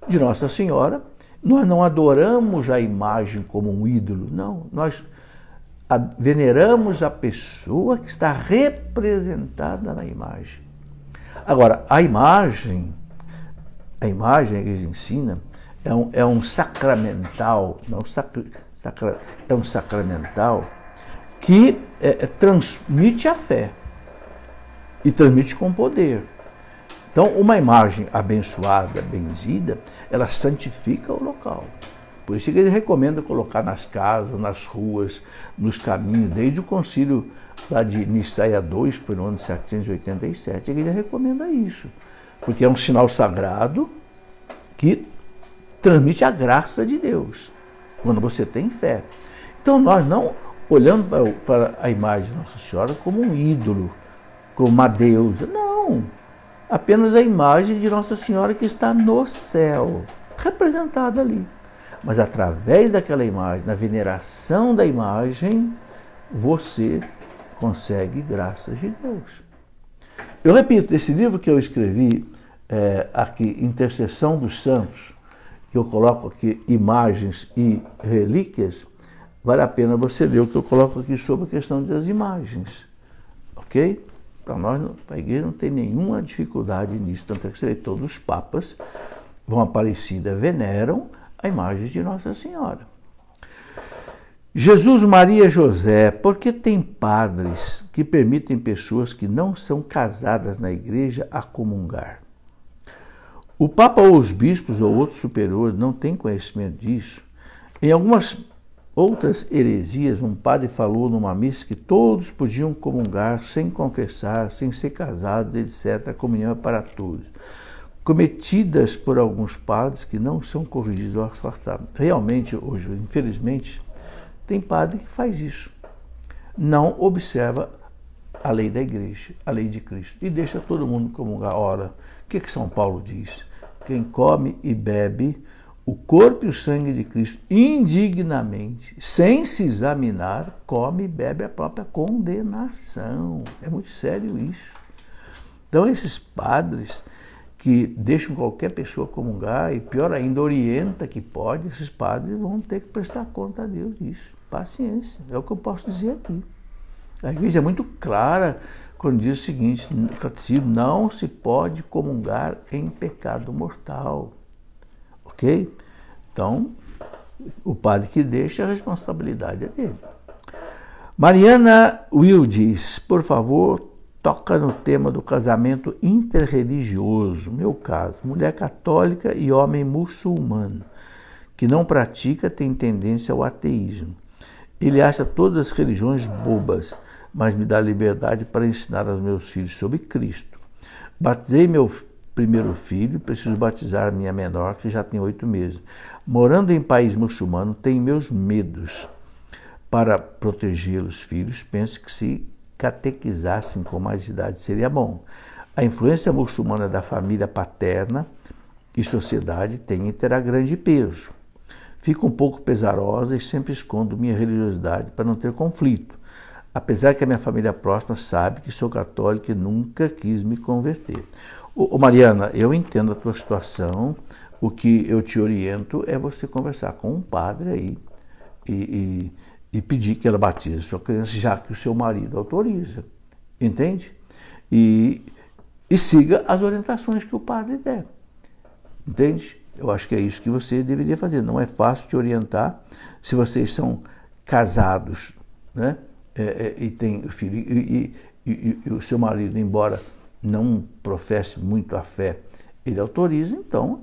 A: de Nossa Senhora. Nós não adoramos a imagem como um ídolo, não. Nós veneramos a pessoa que está representada na imagem. Agora, a imagem, a igreja ensina, é um sacramental, é um sacramental que transmite a fé e transmite com poder. Então, uma imagem abençoada, benzida, ela santifica o local. Por isso que ele recomenda colocar nas casas, nas ruas, nos caminhos, desde o concílio lá de Nicéia II, que foi no ano de 787, ele recomenda isso, porque é um sinal sagrado que transmite a graça de Deus, quando você tem fé. Então nós não olhamos para a imagem de Nossa Senhora como um ídolo, como uma deusa, não. Apenas a imagem de Nossa Senhora que está no céu, representada ali. Mas através daquela imagem, na veneração da imagem, você consegue graças de Deus. Eu repito, esse livro que eu escrevi aqui, Intercessão dos Santos, que eu coloco aqui imagens e relíquias, vale a pena você ler o que eu coloco aqui sobre a questão das imagens. Ok? Para nós, a igreja não tem nenhuma dificuldade nisso, tanto é que todos os papas vão Aparecida, veneram a imagem de Nossa Senhora. Jesus, Maria, José, por que tem padres que permitem pessoas que não são casadas na igreja a comungar? O Papa ou os bispos ou outros superiores não têm conhecimento disso. Em algumas outras heresias, um padre falou numa missa que todos podiam comungar sem confessar, sem ser casados, etc. A comunhão é para todos. Cometidas por alguns padres que não são corrigidos ou afastados. Realmente, hoje, infelizmente, tem padre que faz isso. Não observa a lei da igreja, a lei de Cristo, e deixa todo mundo comungar. Ora, o que São Paulo diz? Quem come e bebe o corpo e o sangue de Cristo indignamente, sem se examinar, come e bebe a própria condenação. É muito sério isso. Então, esses padres que deixam qualquer pessoa comungar, e pior ainda, orienta que pode, esses padres vão ter que prestar conta a Deus disso. Paciência, é o que eu posso dizer aqui. A igreja é muito clara quando diz o seguinte, no catecismo, não se pode comungar em pecado mortal. Ok? Então, o padre que deixa, a responsabilidade é dele. Mariana Will diz, por favor, toca no tema do casamento interreligioso. Meu caso, mulher católica e homem muçulmano, que não pratica, tem tendência ao ateísmo. Ele acha todas as religiões bobas, mas me dá liberdade para ensinar aos meus filhos sobre Cristo. Batizei meu primeiro filho, preciso batizar minha menor, que já tem 8 meses. Morando em país muçulmano, tenho meus medos. Para proteger os filhos, penso que se catequizassem com mais idade seria bom. A influência muçulmana da família paterna e sociedade tem e terá grande peso. Fico um pouco pesarosa e sempre escondo minha religiosidade para não ter conflito. apesar que a minha família próxima sabe que sou católico e nunca quis me converter. Ô Mariana, eu entendo a tua situação, o que eu te oriento é você conversar com um padre aí e pedir que ela batize sua criança, já que o seu marido autoriza, entende? E siga as orientações que o padre der, entende? Eu acho que é isso que você deveria fazer. Não é fácil te orientar se vocês são casados, né? E tem filho, e o seu marido, embora não professe muito a fé, ele autoriza, então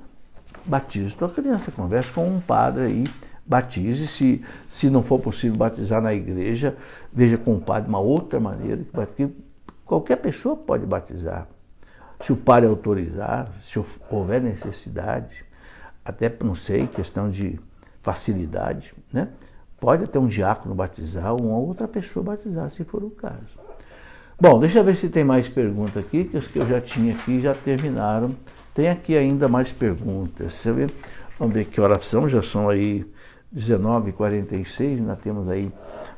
A: batize tua criança, converse com um padre aí, batize. Se não for possível batizar na igreja, veja com o padre uma outra maneira, que qualquer pessoa pode batizar. Se o padre autorizar, se houver necessidade, até, não sei, questão de facilidade, né? Pode até um diácono batizar ou uma outra pessoa batizar, se for o caso. Bom, deixa eu ver se tem mais perguntas aqui, que os que eu já tinha aqui já terminaram. Tem aqui ainda mais perguntas. Você vê? Vamos ver que horas são, já são aí 19h46, ainda temos aí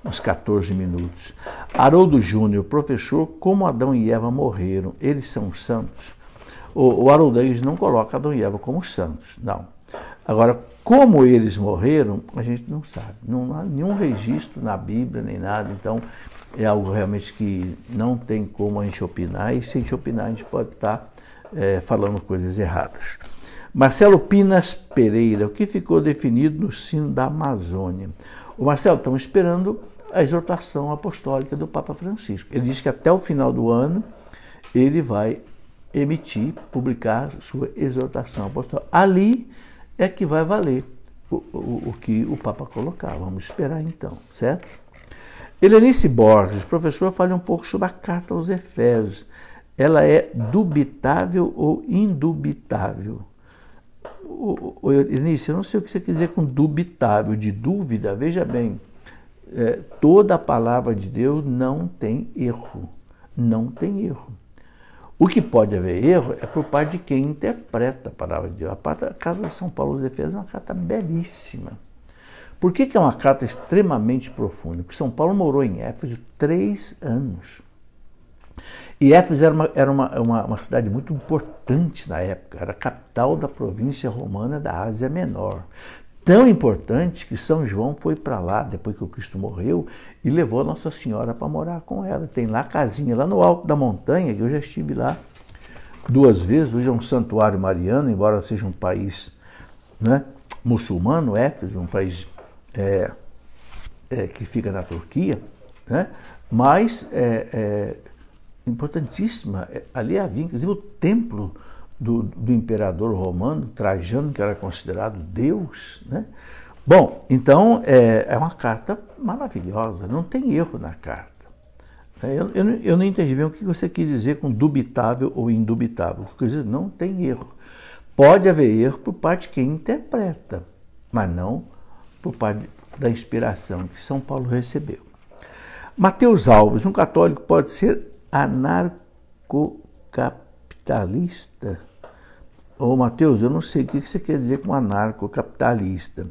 A: uns 14 minutos. Haroldo Júnior, professor, como Adão e Eva morreram, eles são santos? O Haroldo não coloca Adão e Eva como santos, não. Agora, como eles morreram, a gente não sabe. Não há nenhum registro na Bíblia, nem nada. Então, é algo realmente que não tem como a gente opinar. E se a gente opinar, a gente pode estar falando coisas erradas. Marcelo Pinas Pereira, o que ficou definido no Sino da Amazônia? O Marcelo, estamos esperando a exortação apostólica do Papa Francisco. Ele diz que até o final do ano ele vai publicar sua exortação apostólica. Ali é que vai valer o que o Papa colocar. Vamos esperar então, certo? Helenice Borges, professor, fale um pouco sobre a carta aos Efésios. Ela é dubitável ou indubitável? Helenice, eu não sei o que você quer dizer com dubitável, de dúvida. Veja bem, toda a palavra de Deus não tem erro. Não tem erro. O que pode haver erro é por parte de quem interpreta a palavra de Deus. A carta de São Paulo aos Efésios é uma carta belíssima. Por que é uma carta extremamente profunda? Porque São Paulo morou em Éfeso 3 anos. E Éfeso era uma cidade muito importante na época, era a capital da província romana da Ásia Menor. Tão importante que São João foi para lá, depois que o Cristo morreu, e levou Nossa Senhora para morar com ela. Tem lá a casinha, lá no alto da montanha, que eu já estive lá 2 vezes. Hoje é um santuário mariano, embora seja um país, né, muçulmano, Éfeso, um país que fica na Turquia, né, mas importantíssima. Ali havia, inclusive, o templo do imperador romano, Trajano, que era considerado Deus, né? Bom, então é uma carta maravilhosa, não tem erro na carta. Eu não entendi bem o que você quis dizer com dubitável ou indubitável. Quer dizer, não tem erro. Pode haver erro por parte de quem interpreta, mas não por parte da inspiração que São Paulo recebeu. Mateus Alves, um católico pode ser anarcocapitalista? Ô Mateus, eu não sei o que você quer dizer com anarcocapitalista.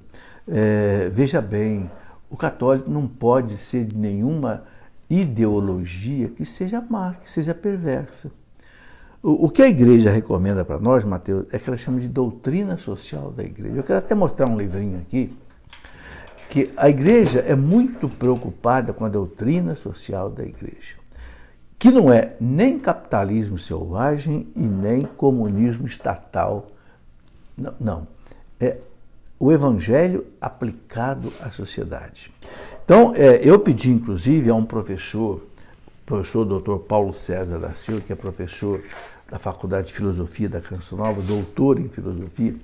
A: Veja bem, o católico não pode ser de nenhuma ideologia que seja má, que seja perversa. O que a igreja recomenda para nós, Mateus, é que ela chama de doutrina social da igreja. Eu quero até mostrar um livrinho aqui, que a igreja é muito preocupada com a doutrina social da igreja, que não é nem capitalismo selvagem e nem comunismo estatal. Não. É o evangelho aplicado à sociedade. Então, eu pedi, inclusive, a um professor, o professor Dr. Paulo César da Silva, que é professor da Faculdade de Filosofia da Canção Nova, doutor em filosofia,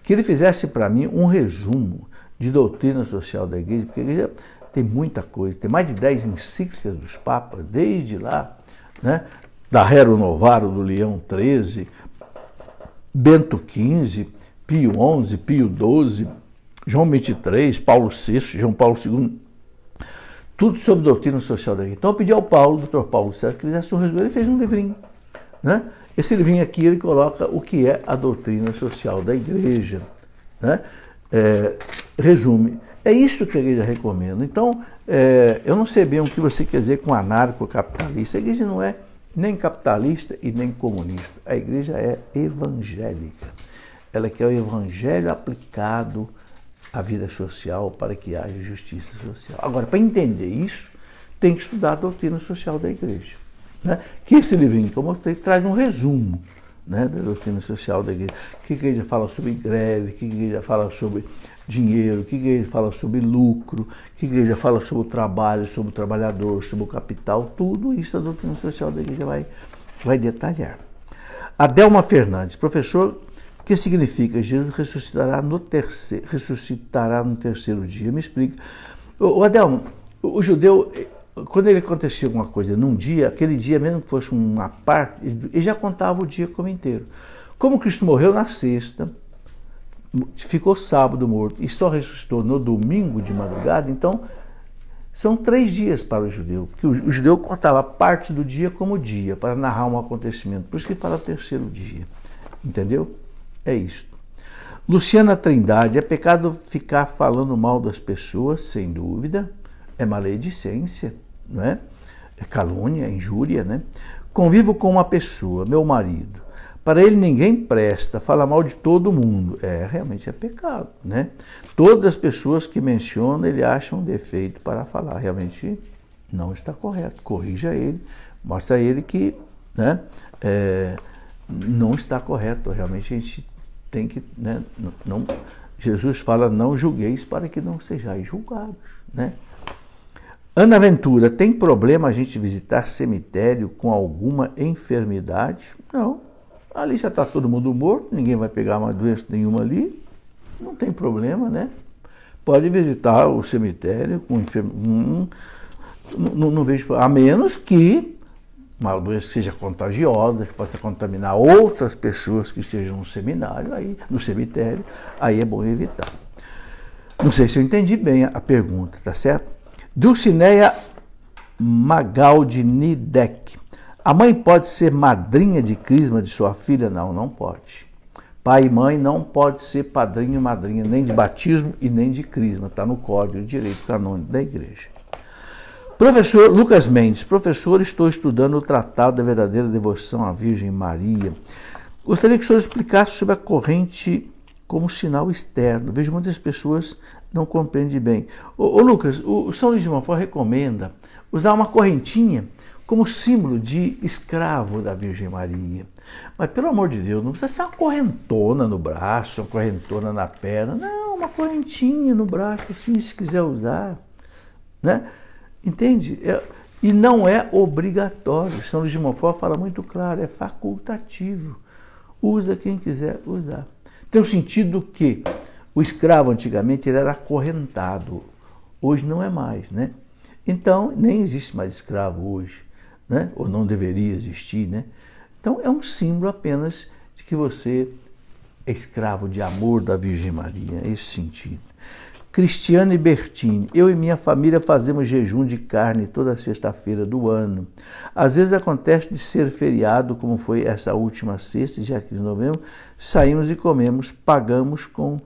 A: que ele fizesse para mim um resumo de doutrina social da igreja, porque a igreja tem muita coisa, tem mais de 10 encíclicas dos papas, desde lá, né, da Rerum Novarum do Leão XIII, Bento XV, Pio XI, Pio XII, João XXIII, Paulo VI, João Paulo II, tudo sobre doutrina social da igreja. Então eu pedi ao Paulo, Dr. Paulo César, que fizesse um resumo, ele fez um livrinho, né? Esse livrinho aqui ele coloca o que é a doutrina social da igreja, né? Resume. É isso que a igreja recomenda. Então, eu não sei bem o que você quer dizer com anarcocapitalista. A igreja não é nem capitalista e nem comunista. A igreja é evangélica. Ela quer o evangelho aplicado à vida social para que haja justiça social. Agora, para entender isso, tem que estudar a doutrina social da igreja. Né? Que esse livrinho que eu mostrei traz um resumo, né, da doutrina social da igreja. O que a igreja fala sobre greve, o que a igreja fala sobre dinheiro, o que a igreja fala sobre lucro, o que a igreja fala sobre o trabalho, sobre o trabalhador, sobre o capital, tudo isso a doutrina social da igreja vai detalhar. Adelma Fernandes, professor, o que significa Jesus ressuscitará no terceiro dia? Me explica. Adelma, o judeu, quando ele acontecia alguma coisa num dia, aquele dia, mesmo que fosse uma parte, ele já contava o dia como inteiro. Como Cristo morreu na sexta, ficou sábado morto e só ressuscitou no domingo de madrugada, então são 3 dias para o judeu, porque o judeu contava parte do dia como dia, para narrar um acontecimento, por isso que fala terceiro dia, entendeu? É isso. Luciana Trindade, é pecado ficar falando mal das pessoas, sem dúvida, é maledicência, não é? É calúnia, é injúria, né? Convivo com uma pessoa, meu marido, para ele ninguém presta, fala mal de todo mundo. Realmente é pecado, né? Todas as pessoas que menciona, ele acha um defeito para falar. Realmente não está correto. Corrija ele, mostra a ele que, né, não está correto. Realmente a gente tem que, né, não, Jesus fala, não julgueis para que não sejais julgados, né? Ana Ventura, tem problema a gente visitar cemitério com alguma enfermidade? Não. Ali já está todo mundo morto, ninguém vai pegar uma doença nenhuma ali, não tem problema, né? Pode visitar o cemitério com não vejo, a menos que uma doença seja contagiosa, que possa contaminar outras pessoas que estejam no seminário, no cemitério, aí é bom evitar. Não sei se eu entendi bem a pergunta, tá certo? Dulcineia Magaldi Nidec. A mãe pode ser madrinha de crisma de sua filha? Não, não pode. Pai e mãe não pode ser padrinho e madrinha, nem de batismo e nem de crisma. Está no Código de Direito Canônico da Igreja. Professor Lucas Mendes. Professor, estou estudando o Tratado da Verdadeira Devoção à Virgem Maria. Gostaria que o senhor explicasse sobre a corrente como sinal externo. Vejo muitas pessoas não compreendem bem. Ô Lucas, o São Luís de Montfort recomenda usar uma correntinha como símbolo de escravo da Virgem Maria. Mas, pelo amor de Deus, não precisa ser uma correntona no braço, uma correntona na perna. Não, uma correntinha no braço, assim, se quiser usar. Né? Entende? E não é obrigatório. São Luís de Montfort fala muito claro, é facultativo. Usa quem quiser usar. Tem o sentido que o escravo, antigamente, ele era acorrentado. Hoje não é mais, né? Então, nem existe mais escravo hoje, né? Ou não deveria existir, né? Então, é um símbolo apenas de que você é escravo de amor da Virgem Maria, esse sentido. Cristiane Bertini, eu e minha família fazemos jejum de carne toda sexta-feira do ano. Às vezes acontece de ser feriado, como foi essa última sexta, dia 15 de novembro, saímos e comemos, pagamos com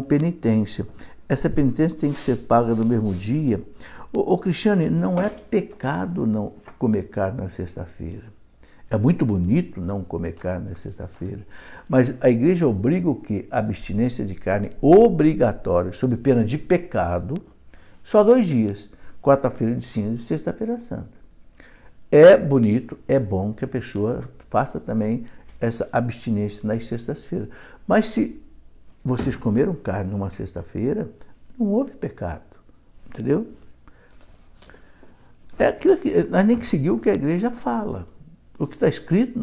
A: penitência. Essa penitência tem que ser paga no mesmo dia. Cristiane, não é pecado não comer carne na sexta-feira. É muito bonito não comer carne na sexta-feira, mas a igreja obriga o quê? A abstinência de carne obrigatória, sob pena de pecado, só 2 dias, quarta-feira de cinza e sexta-feira santa. É bonito, é bom que a pessoa faça também essa abstinência nas sextas-feiras, mas se vocês comeram carne numa sexta-feira, não houve pecado, entendeu? É aquilo que nós nem que seguir o que a igreja fala. O que está escrito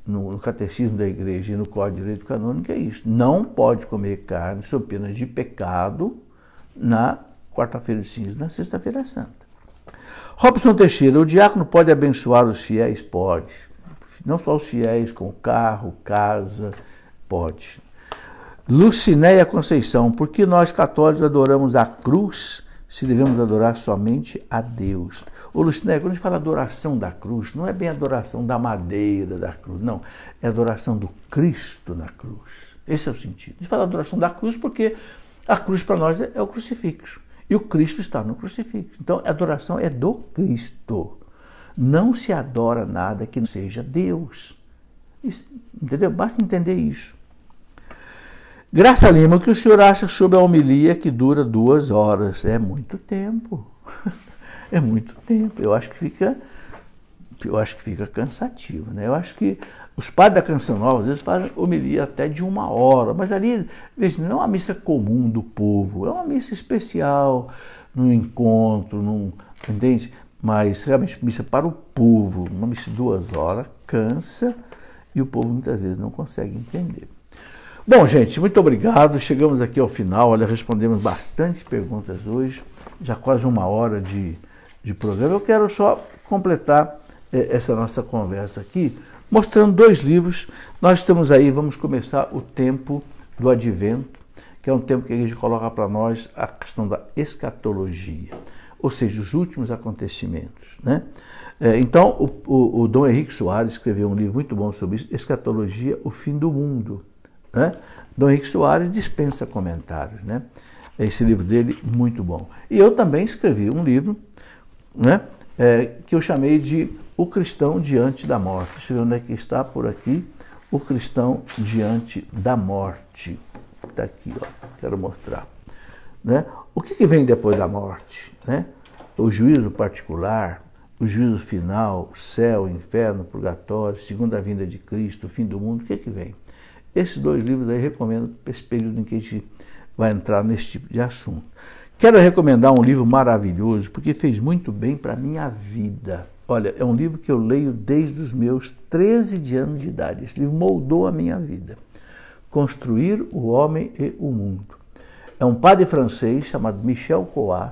A: no Catecismo da Igreja e no Código de Direito Canônico é isso. Não pode comer carne sob pena de pecado na quarta-feira de cinza, na sexta-feira santa. Robson Teixeira, o diácono pode abençoar os fiéis? Pode. Não só os fiéis, com carro, casa, pode. Lucinéia Conceição, por que nós católicos adoramos a cruz se devemos adorar somente a Deus? Ô Lucinéia, quando a gente fala adoração da cruz, não é bem adoração da madeira da cruz, não. É adoração do Cristo na cruz. Esse é o sentido. A gente fala adoração da cruz porque A cruz para nós é o crucifixo. E o Cristo está no crucifixo. Então, a adoração é do Cristo. Não se adora nada que não seja Deus. Isso, entendeu? Basta entender isso. Graça Lima, o que o senhor acha sobre a homilia que dura 2 horas? É muito tempo. É muito tempo. Eu acho que fica cansativo, né? Eu acho que os padres da Canção Nova, às vezes, fazem homilia até de 1 hora, mas ali, veja, não é uma missa comum do povo, é uma missa especial, num encontro, entende? Mas realmente missa para o povo, uma missa de 2 horas, cansa e o povo muitas vezes não consegue entender. Bom, gente, muito obrigado. Chegamos aqui ao final. Olha, respondemos bastante perguntas hoje, já quase 1 hora de programa. Eu quero só completar essa nossa conversa aqui, mostrando 2 livros. Nós estamos aí, vamos começar o tempo do Advento, que é um tempo que a gente coloca para nós a questão da escatologia, ou seja, os últimos acontecimentos, né? Então, o Dom Henrique Soares escreveu um livro muito bom sobre isso, Escatologia, o Fim do Mundo, né? Dom Henrique Soares dispensa comentários, né? Esse livro dele, muito bom. E eu também escrevi um livro, né? Que eu chamei de O Cristão Diante da Morte. Deixa eu ver onde é que está, por aqui. O Cristão Diante da Morte. Está aqui, ó. Quero mostrar. Né? O que vem depois da morte? Né? O juízo particular, o juízo final, céu, inferno, purgatório, segunda vinda de Cristo, o fim do mundo, o que vem? Esses 2 livros aí eu recomendo para esse período em que a gente vai entrar nesse tipo de assunto. Quero recomendar um livro maravilhoso, porque fez muito bem para a minha vida. Olha, é um livro que eu leio desde os meus 13 anos de idade. Esse livro moldou a minha vida. Construir o Homem e o Mundo. É um padre francês chamado Michel Coat,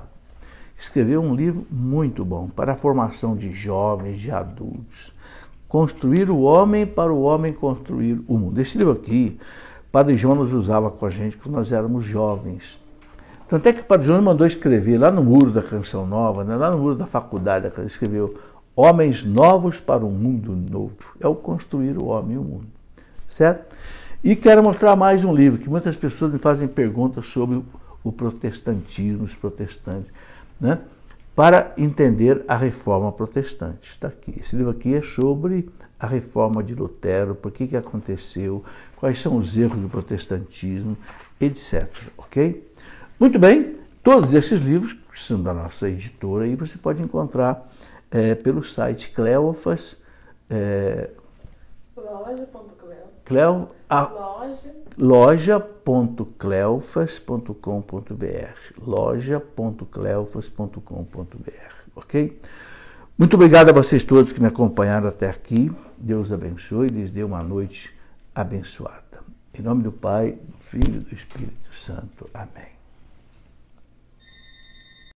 A: que escreveu um livro muito bom para a formação de jovens, de adultos. Construir o homem para o homem construir o mundo. Esse livro aqui, Padre Jonas usava com a gente quando nós éramos jovens. Tanto é que o Padre Jonas mandou escrever lá no muro da Canção Nova, né, lá no muro da faculdade, ele escreveu Homens Novos para um Mundo Novo. É o construir o homem e o mundo. Certo? E quero mostrar mais um livro, que muitas pessoas me fazem perguntas sobre o protestantismo, os protestantes, né? Para entender a reforma protestante. Está aqui. Esse livro aqui é sobre a reforma de Lutero, por que aconteceu, quais são os erros do protestantismo, etc. Ok? Muito bem, todos esses livros, que são da nossa editora, aí você pode encontrar pelo site Cleofas. Loja.cleofas.com.br. Loja.cleofas.com.br. Ok? Muito obrigado a vocês todos que me acompanharam até aqui. Deus abençoe e lhes dê uma noite abençoada. Em nome do Pai, do Filho e do Espírito Santo. Amém.